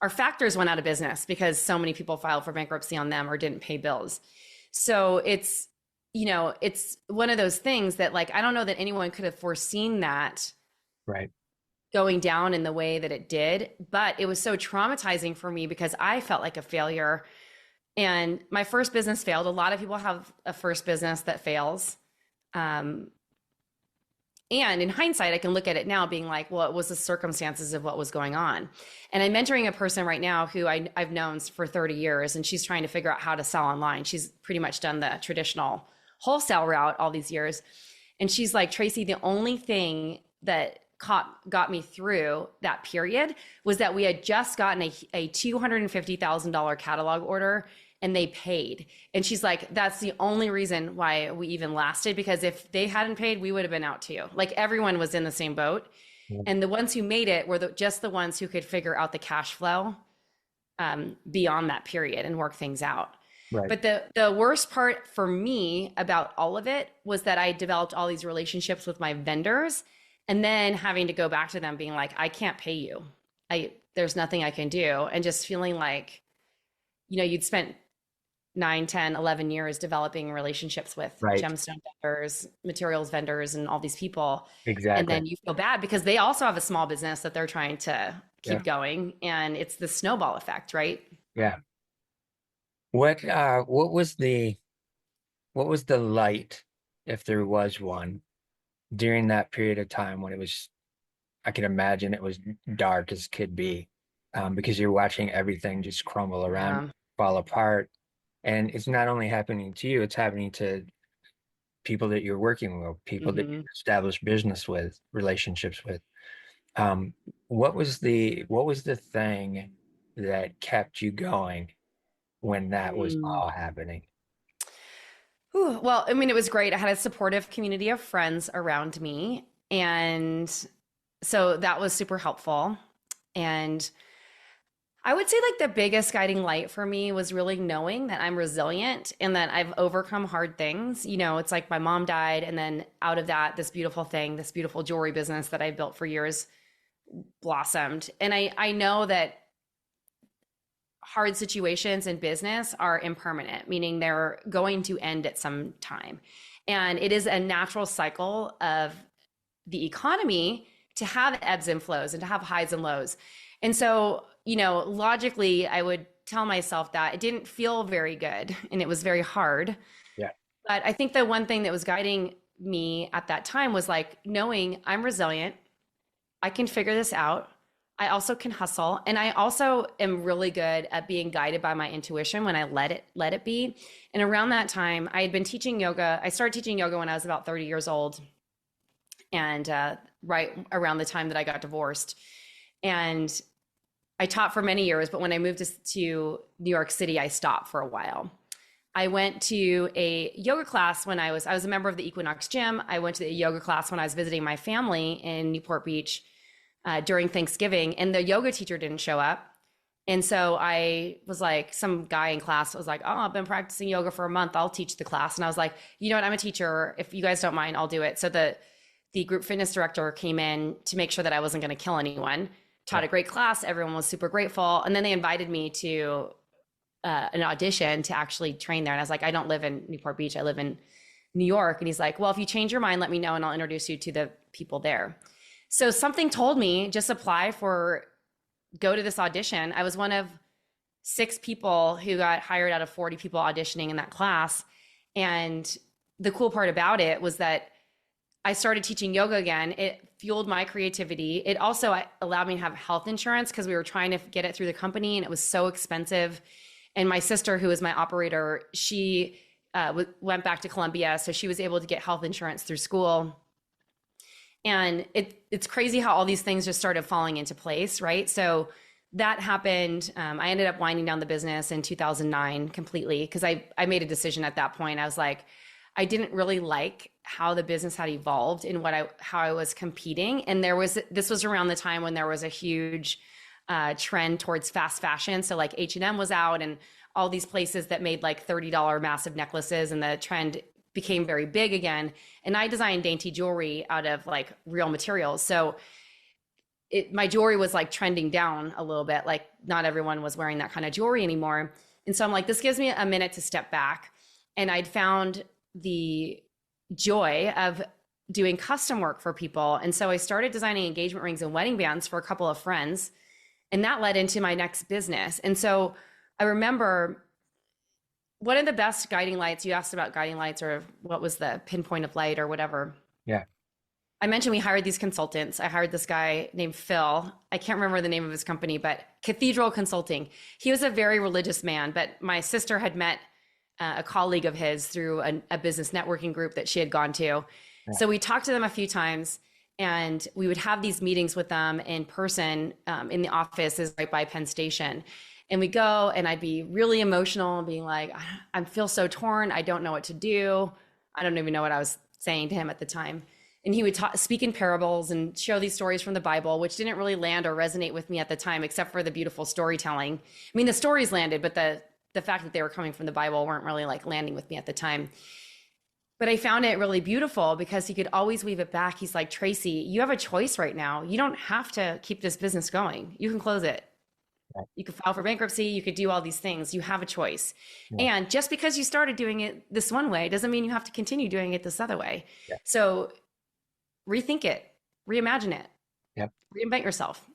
Our factors went out of business because so many people filed for bankruptcy on them or didn't pay bills. So it's, it's one of those things that like, I don't know that anyone could have foreseen that Right. going down in the way that it did, but it was so traumatizing for me because I felt like a failure. And my first business failed. A lot of people have a first business that fails. And in hindsight, I can look at it now being like, well, it was the circumstances of what was going on. And I'm mentoring a person right now who I've known for 30 years, and she's trying to figure out how to sell online. She's pretty much done the traditional wholesale route all these years. And she's like, Tracy, the only thing that got me through that period was that we had just gotten a $250,000 catalog order and they paid. And she's like, that's the only reason why we even lasted, because if they hadn't paid, we would have been out too. Like everyone was in the same boat. Yeah. And the ones who made it were just the ones who could figure out the cash flow beyond that period and work things out. Right. But the worst part for me about all of it was that I developed all these relationships with my vendors and then having to go back to them being like, I can't pay you. There's nothing I can do. And just feeling like, you'd spent 9, 10, 11 years developing relationships with Right. gemstone vendors, materials vendors, and all these people. And Exactly. then you feel bad because they also have a small business that they're trying to keep Yeah. going. And it's the snowball effect, right? Yeah. What was the light, if there was one, during that period of time when I can imagine it was dark as could be, because you're watching everything just crumble around, Yeah. fall apart. And it's not only happening to you, it's happening to people that you're working with, people that you Hmm. establish business with, relationships with. Um, what was the thing that kept you going when that was all happening? Well, I mean, it was great. I had a supportive community of friends around me. And so that was super helpful. And I would say like the biggest guiding light for me was really knowing that I'm resilient and that I've overcome hard things. It's like my mom died, and then out of that, this beautiful thing, this beautiful jewelry business that I built for years blossomed. And I know that hard situations in business are impermanent, meaning they're going to end at some time. And it is a natural cycle of the economy to have ebbs and flows and to have highs and lows. And so, logically, I would tell myself that it didn't feel very good and it was very hard. Yeah. But I think the one thing that was guiding me at that time was like knowing I'm resilient. I can figure this out. I also can hustle. And I also am really good at being guided by my intuition when I let it be. And around that time, I had been teaching yoga. I started teaching yoga when I was about 30 years old. And right around the time that I got divorced. And I taught for many years, but when I moved to New York City, I stopped for a while. I went to a yoga class when I was a member of the Equinox Gym. I went to the yoga class when I was visiting my family in Newport Beach during Thanksgiving, and the yoga teacher didn't show up. And so I was like, some guy in class was like, "Oh, I've been practicing yoga for a month. I'll teach the class." And I was like, "You know what? I'm a teacher. If you guys don't mind, I'll do it." So the group fitness director came in to make sure that I wasn't going to kill anyone. Yeah. Taught a great class. Everyone was super grateful. And then they invited me to an audition to actually train there. And I was like, "I don't live in Newport Beach. I live in New York." And he's like, "Well, if you change your mind, let me know and I'll introduce you to the people there." So something told me just apply for, go to this audition. I was one of 6 people who got hired out of 40 people auditioning in that class. And the cool part about it was that I started teaching yoga again. It fueled my creativity. It also allowed me to have health insurance because we were trying to get it through the company and it was so expensive. And my sister, who is my operator, she went back to Columbia. So she was able to get health insurance through school. And it's crazy how all these things just started falling into place, right? So that happened. I ended up winding down the business in 2009 completely because I made a decision at that point. I was like, I didn't really like how the business had evolved and how I was competing. And this was around the time when there was a huge trend towards fast fashion. So like H&M was out and all these places that made like $30 massive necklaces, and the trend became very big again. And I designed dainty jewelry out of like real materials. So my jewelry was like trending down a little bit. Like not everyone was wearing that kind of jewelry anymore. And so I'm like, this gives me a minute to step back. And I'd found the joy of doing custom work for people. And so I started designing engagement rings and wedding bands for a couple of friends. And that led into my next business. And so I remember one of the best guiding lights, you asked about guiding lights or what was the pinpoint of light or whatever. Yeah. I mentioned we hired these consultants. I hired this guy named Phil. I can't remember the name of his company, but Cathedral Consulting. He was a very religious man, but my sister had met a colleague of his through a business networking group that she had gone to. Yeah. So we talked to them a few times, and we would have these meetings with them in person in the office is right by Penn Station. And we go, and I'd be really emotional, being like, I feel so torn. I don't know what to do. I don't even know what I was saying to him at the time. And he would speak in parables and show these stories from the Bible, which didn't really land or resonate with me at the time, except for the beautiful storytelling. I mean, the stories landed, but the fact that they were coming from the Bible weren't really like landing with me at the time. But I found it really beautiful because he could always weave it back. He's like, "Tracy, you have a choice right now. You don't have to keep this business going. You can close it. Yeah. You could file for bankruptcy. You could do all these things. You have a choice. Yeah. And just because you started doing it this one way doesn't mean you have to continue doing it this other way. Yeah. So rethink it, reimagine it, Yep. reinvent yourself."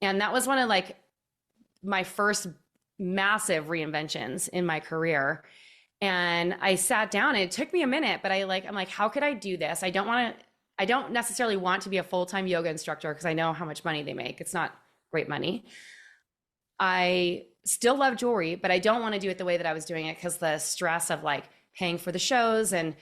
And that was one of like my first massive reinventions in my career. And I sat down and it took me a minute, but I'm like, how could I do this? I don't necessarily want to be a full-time yoga instructor because I know how much money they make. It's not great money. I still love jewelry, but I don't want to do it the way that I was doing it because the stress of like paying for the shows and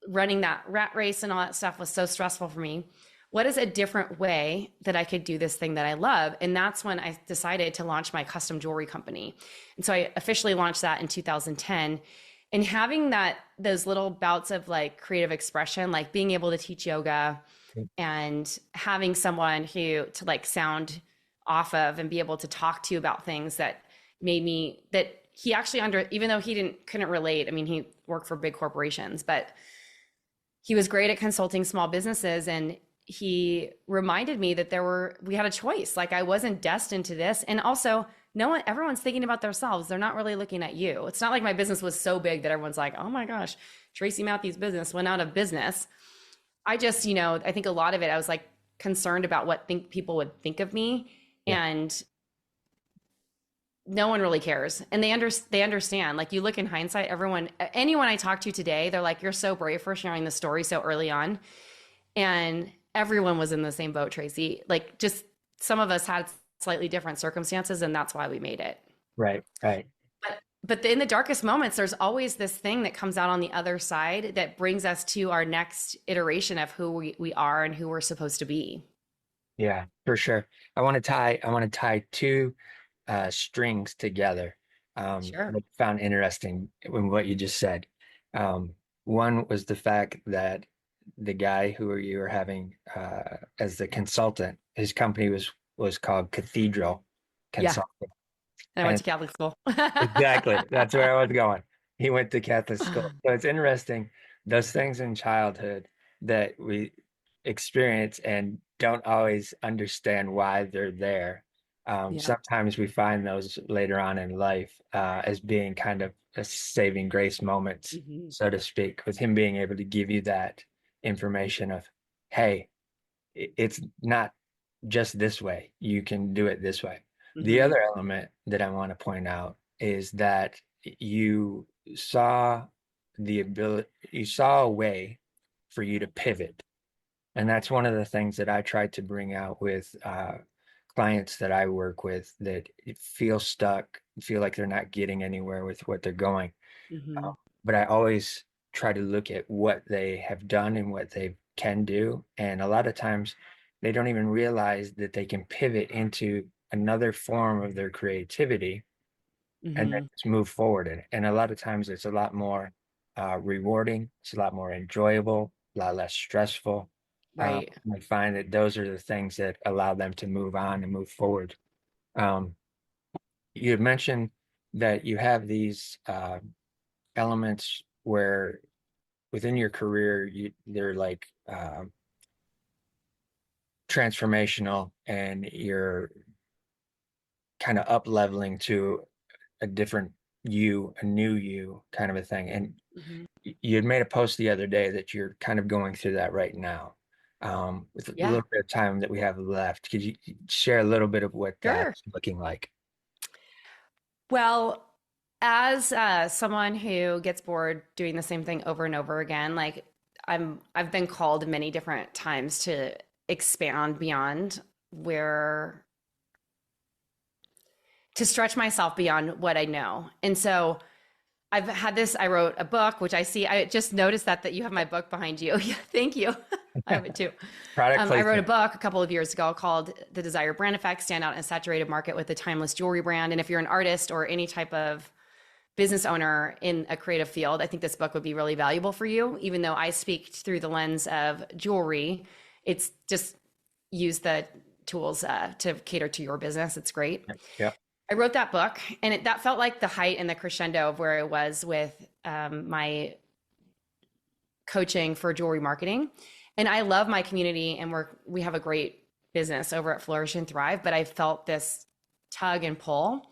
running that rat race and all that stuff was so stressful for me. What is a different way that I could do this thing that I love? And that's when I decided to launch my custom jewelry company. And so I officially launched that in 2010. And having those little bouts of like creative expression, like being able to teach yoga and having someone who to like sound off of and be able to talk to about things that made me, that he actually even though he couldn't relate. I mean, he worked for big corporations, but he was great at consulting small businesses. And he reminded me that we had a choice. Like I wasn't destined to this. And also everyone's thinking about themselves. They're not really looking at you. It's not like my business was so big that everyone's like, "Oh my gosh, Tracy Matthews' business went out of business." I just, I think a lot of it, I was like concerned about what people would think of me. Yeah. And no one really cares. And they understand. Like you look in hindsight, anyone I talk to today, they're like, "You're so brave for sharing the story so early on." And everyone was in the same boat, Tracy. Like just some of us had slightly different circumstances, and that's why we made it. Right. Right. But in the darkest moments, there's always this thing that comes out on the other side that brings us to our next iteration of who we are and who we're supposed to be. Yeah, for sure. I want to tie two strings together. Sure. That I found interesting in what you just said. One was the fact that the guy who you were having as the consultant, his company was called Yeah. consulting. And I went And to Catholic school. exactly, that's where I was going. He went to Catholic school. So it's interesting, those things in childhood that we experience and don't always understand why they're there. Yeah. Sometimes we find those later on in life as being kind of a saving grace moments, Hmm. so to speak, with him being able to give you that information of, hey, it's not just this way. You can do it this way. The Hmm. other element that I want to point out is that you saw you saw a way for you to pivot. And that's one of the things that I try to bring out with clients that I work with that feel stuck, feel like they're not getting anywhere with what they're going. Hmm. But I always try to look at what they have done and what they can do. And a lot of times they don't even realize that they can pivot into another form of their creativity and then Hmm. just move forward in it. And a lot of times it's a lot more rewarding, it's a lot more enjoyable, a lot less stressful. Right. I find that those are the things that allow them to move on and move forward. Um, you had mentioned that you have these elements where within your career they're like transformational and you're kind of up leveling to a different you, a new you kind of a thing. And Hmm. you had made a post the other day that you're kind of going through that right now. With a Yeah. little bit of time that we have left, could you share a little bit of what Sure. that's looking like? Well, as someone who gets bored doing the same thing over and over again, like I've been called many different times to expand beyond where to stretch myself beyond what I know. And so I've had this, I wrote a book, which I see, I just noticed that you have my book behind you. Yeah, thank you. I have it too. Product I wrote a placement. book a couple of years ago called The Desire Brand Effect, Stand Out in a Saturated Market with a Timeless Jewelry Brand. And if you're an artist or any type of business owner in a creative field, I think this book would be really valuable for you. Even though I speak through the lens of jewelry, it's just use the tools to cater to your business. It's great. Yeah. I wrote that book, and that felt like the height and the crescendo of where I was with my coaching for jewelry marketing. And I love my community, and we have a great business over at Flourish and Thrive. But I felt this tug and pull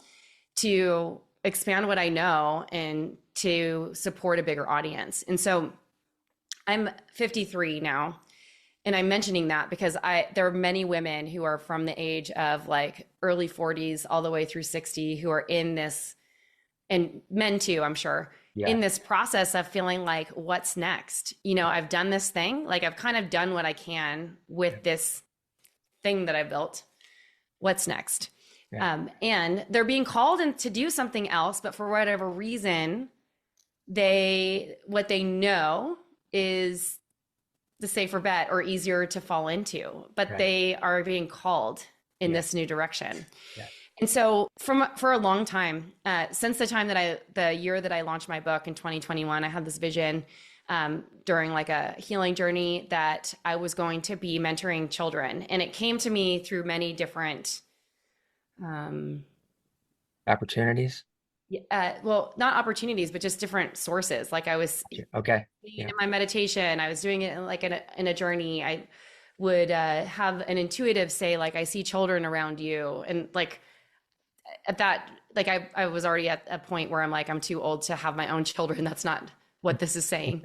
to expand what I know and to support a bigger audience. And so I'm 53 now, and I'm mentioning that because there are many women who are from the age of like early 40s all the way through 60 who are in this, and men too, I'm sure, in Yes. this process of feeling like, what's next? You know, I've done this thing, like I've kind of done what I can with this thing that I built. What's next? Yeah. And they're being called in to do something else, but for whatever reason, what they know is the safer bet or easier to fall into, but Right. they are being called in Yeah. this new direction. Yeah. And so for a long time, since the time the year that I launched my book in 2021, I had this vision during like a healing journey that I was going to be mentoring children. And it came to me through many different, um, Opportunities. well, not opportunities, but just different sources. Like I was Okay. in Yeah. my meditation, I was doing it like in a journey. I would have an intuitive say, like, I see children around you. And like at that, like I was already at a point where I'm like, I'm too old to have my own children. That's not what this is saying.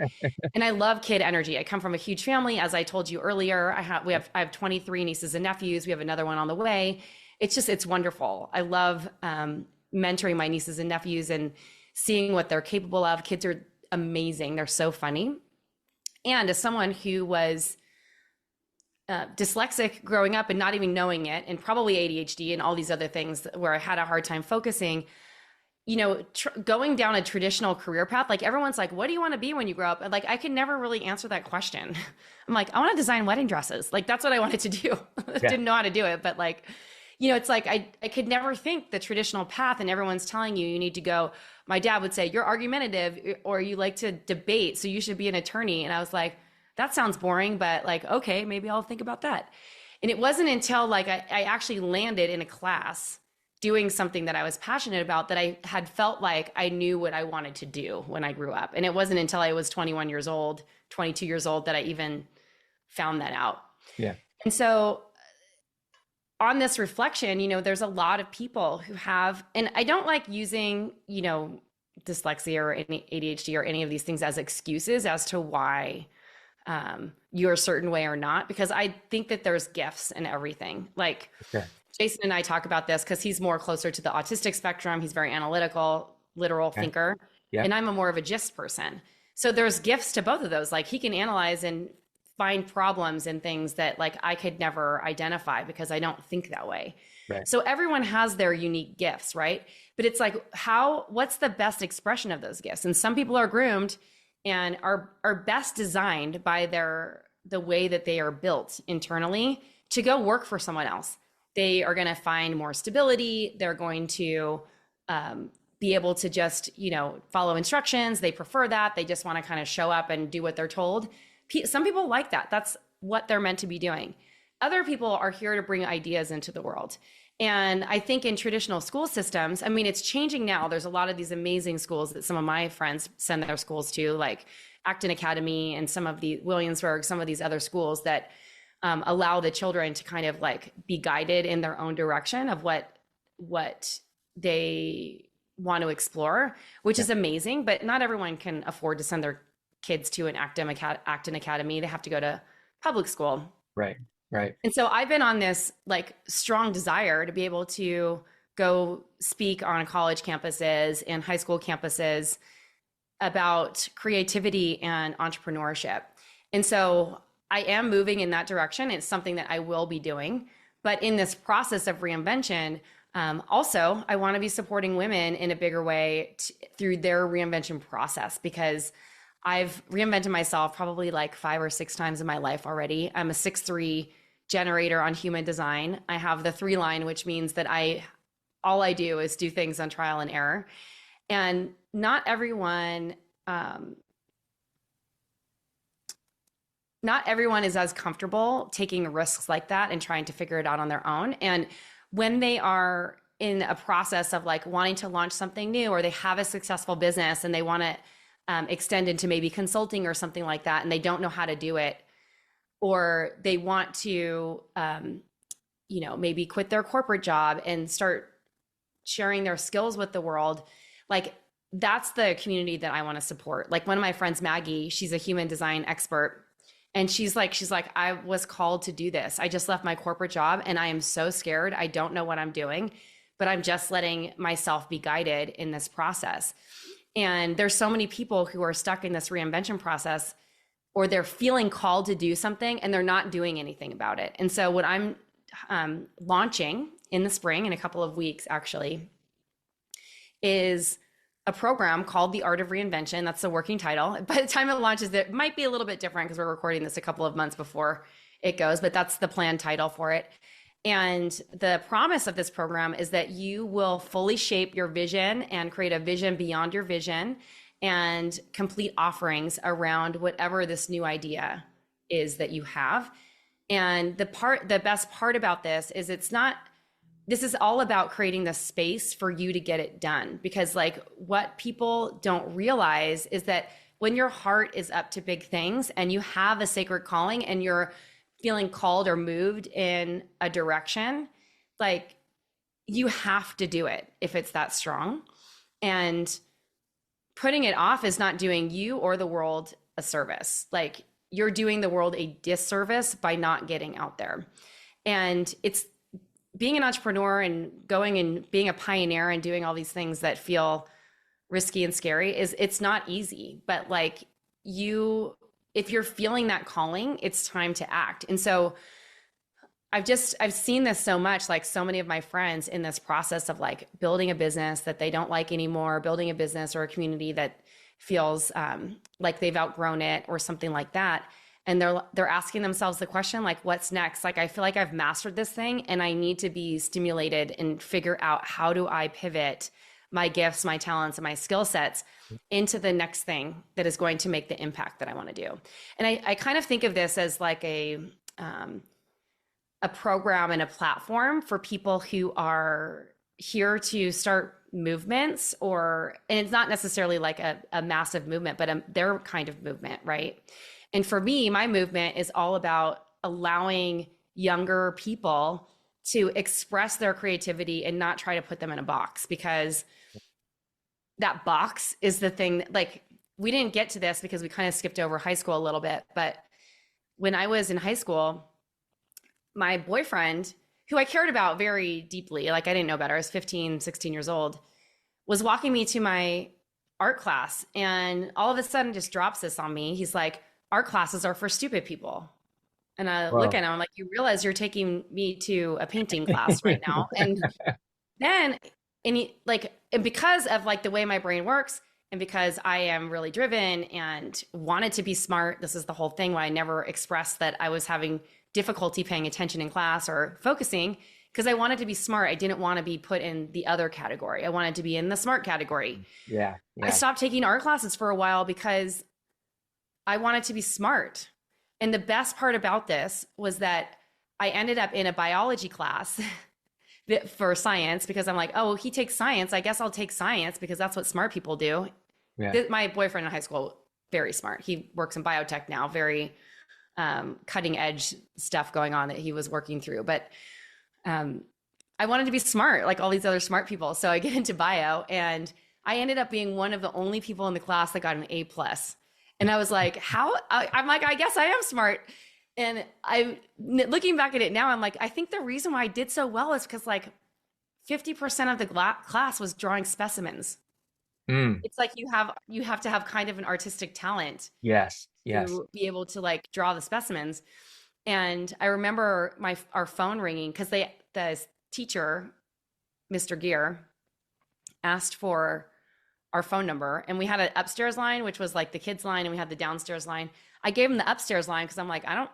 And I love kid energy. I come from a huge family. As I told you earlier, I have 23 nieces and nephews. We have another one on the way. It's wonderful. I love mentoring my nieces and nephews and seeing what they're capable of. Kids are amazing. They're so funny. And as someone who was dyslexic growing up and not even knowing it, and probably ADHD and all these other things where I had a hard time focusing, you know, going down a traditional career path, like everyone's like, what do you want to be when you grow up? And like, I could never really answer that question. I'm like, I want to design wedding dresses. Like, that's what I wanted to do. Yeah. Didn't know how to do it, but like, you know, it's like, I could never think the traditional path, and everyone's telling you need to go. My dad would say, you're argumentative or you like to debate, so you should be an attorney. And I was like, that sounds boring, but like, okay, maybe I'll think about that. And it wasn't until like I actually landed in a class doing something that I was passionate about, that I had felt like I knew what I wanted to do when I grew up. And it wasn't until I was 21 years old, 22 years old, that I even found that out. Yeah. And so on this reflection, there's a lot of people who have, and I don't like using, dyslexia or any ADHD or any of these things as excuses as to why you're a certain way or not, because I think that there's gifts in everything. Like Okay. Jason and I talk about this because he's more closer to the autistic spectrum. He's very analytical, literal Okay. thinker, Yeah. and I'm a more of a gist person. So there's gifts to both of those. Like he can analyze and find problems in things that like I could never identify because I don't think that way. Right. So everyone has their unique gifts, right? But it's like, what's the best expression of those gifts? And some people are groomed and are best designed by the way that they are built internally to go work for someone else. They are going to find more stability. They're going to be able to just, follow instructions. They prefer that. They just want to kind of show up and do what they're told. Some people like that. That's what they're meant to be doing. Other people are here to bring ideas into the world. And I think in traditional school systems, I mean, it's changing now. There's a lot of these amazing schools that some of my friends send their schools to, like Acton Academy and some of the Williamsburg, some of these other schools that allow the children to kind of like be guided in their own direction of what they want to explore, which is amazing. But not everyone can afford to send their kids to an Acton Academy. They have to go to public school. Right. Right. And so I've been on this like strong desire to be able to go speak on college campuses and high school campuses about creativity and entrepreneurship. And so I am moving in that direction. It's something that I will be doing. But in this process of reinvention, also, I want to be supporting women in a bigger way through their reinvention process, because I've reinvented myself probably like 5 or 6 times in my life already. I'm a 6'3" generator on human design. I have the 3 line, which means that all I do is do things on trial and error. And not everyone is as comfortable taking risks like that and trying to figure it out on their own. And when they are in a process of like wanting to launch something new, or they have a successful business and they want to extend into maybe consulting or something like that, and they don't know how to do it, or they want to, maybe quit their corporate job and start sharing their skills with the world, like that's the community that I want to support. Like one of my friends, Maggie, she's a human design expert. And she's like, I was called to do this. I just left my corporate job and I am so scared. I don't know what I'm doing, but I'm just letting myself be guided in this process. And there's so many people who are stuck in this reinvention process, or they're feeling called to do something and they're not doing anything about it. And so what I'm launching in the spring, in a couple of weeks actually, is a program called The Art of Reinvention. That's the working title. By the time it launches, it might be a little bit different because we're recording this a couple of months before it goes, but that's the planned title for it. And the promise of this program is that you will fully shape your vision and create a vision beyond your vision and complete offerings around whatever this new idea is that you have. And the best part about this is this is all about creating the space for you to get it done. Because like what people don't realize is that when your heart is up to big things and you have a sacred calling and you're feeling called or moved in a direction, like you have to do it if it's that strong. And putting it off is not doing you or the world a service. Like you're doing the world a disservice by not getting out there. And it's being an entrepreneur and going and being a pioneer and doing all these things that feel risky and scary it's not easy, but like if you're feeling that calling, it's time to act. And so I've seen this so much, like so many of my friends in this process of like building a business that they don't like anymore, building a business or a community that feels like they've outgrown it or something like that. And they're asking themselves the question, like, what's next? Like, I feel like I've mastered this thing and I need to be stimulated and figure out how do I pivot my gifts, my talents, and my skill sets into the next thing that is going to make the impact that I want to do. And I kind of think of this as like a program and a platform for people who are here to start movements, or and it's not necessarily like a massive movement, but their kind of movement, right? And for me, my movement is all about allowing younger people to express their creativity and not try to put them in a box, because that box is the thing that, like, we didn't get to this because we kind of skipped over high school a little bit, but when I was in high school, my boyfriend, who I cared about very deeply, like I didn't know better, I was 15, 16 years old, was walking me to my art class, and all of a sudden just drops this on me. He's like, art classes are for stupid people. And I look Whoa. at him, I'm like, you realize you're taking me to a painting class right now? And then, and he like, and because of like the way my brain works, and because I am really driven and wanted to be smart, this is the whole thing why I never expressed that I was having difficulty paying attention in class or focusing, because I wanted to be smart. I didn't want to be put in the other category. I wanted to be in the smart category. Yeah, I yeah, stopped taking art classes for a while because I wanted to be smart. And the best part about this was that I ended up in a biology class for science, because I'm like, oh, well, he takes science. I guess I'll take science because that's what smart people do. yeah. My boyfriend in high school, very smart. He works in biotech now, very cutting edge stuff going on that he was working through. But um, I wanted to be smart like all these other smart people. So I get into bio, and I ended up being one of the only people in the class that got an A plus. And I was like, how? I'm like, I guess I am smart. And I, looking back at it now, I'm like, I think the reason why I did so well is because like 50% of the class was drawing specimens. Mm, It's like you have to have kind of an artistic talent yes, yes. to be able to like draw the specimens. And I remember our phone ringing because the teacher, Mr. Gear, asked for our phone number, and we had an upstairs line, which was like the kids line, and we had the downstairs line. I gave him the upstairs line because I'm like, I don't,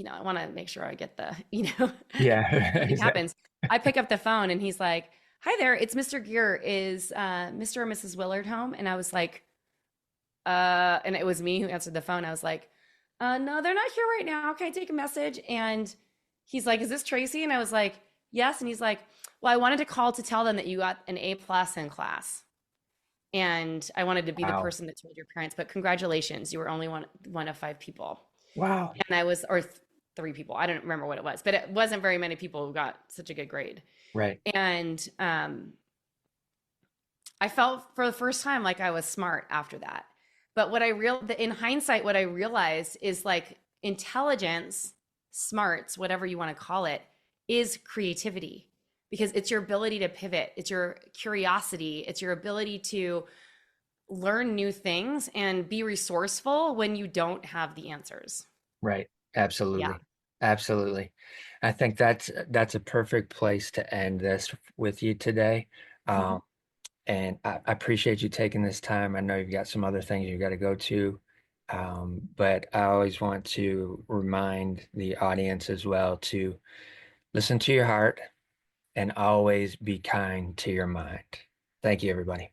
I want to make sure I get the, Yeah, something exactly. happens. I pick up the phone, and he's like, "Hi there, it's Mr. Gear. Is Mr. or Mrs. Willard home?" And I was like, and it was me who answered the phone. I was like, no, they're not here right now. Can I take a message? And he's like, is this Tracy? And I was like, yes. And he's like, well, I wanted to call to tell them that you got an A plus in class. And I wanted to be the Wow. person that told your parents, but congratulations, you were only one of five people. Wow. And I was, or three people. I don't remember what it was, but it wasn't very many people who got such a good grade. Right. And I felt for the first time like I was smart after that. But in hindsight, what I realized is like intelligence, smarts, whatever you want to call it, is creativity, because it's your ability to pivot, it's your curiosity, it's your ability to learn new things and be resourceful when you don't have the answers. Right. Yeah. Absolutely. Absolutely. I think that's a perfect place to end this with you today. Mhm. Um, and I appreciate you taking this time. I know you've got some other things you got to go to. But I always want to remind the audience as well to listen to your heart and always be kind to your mind. Thank you, everybody.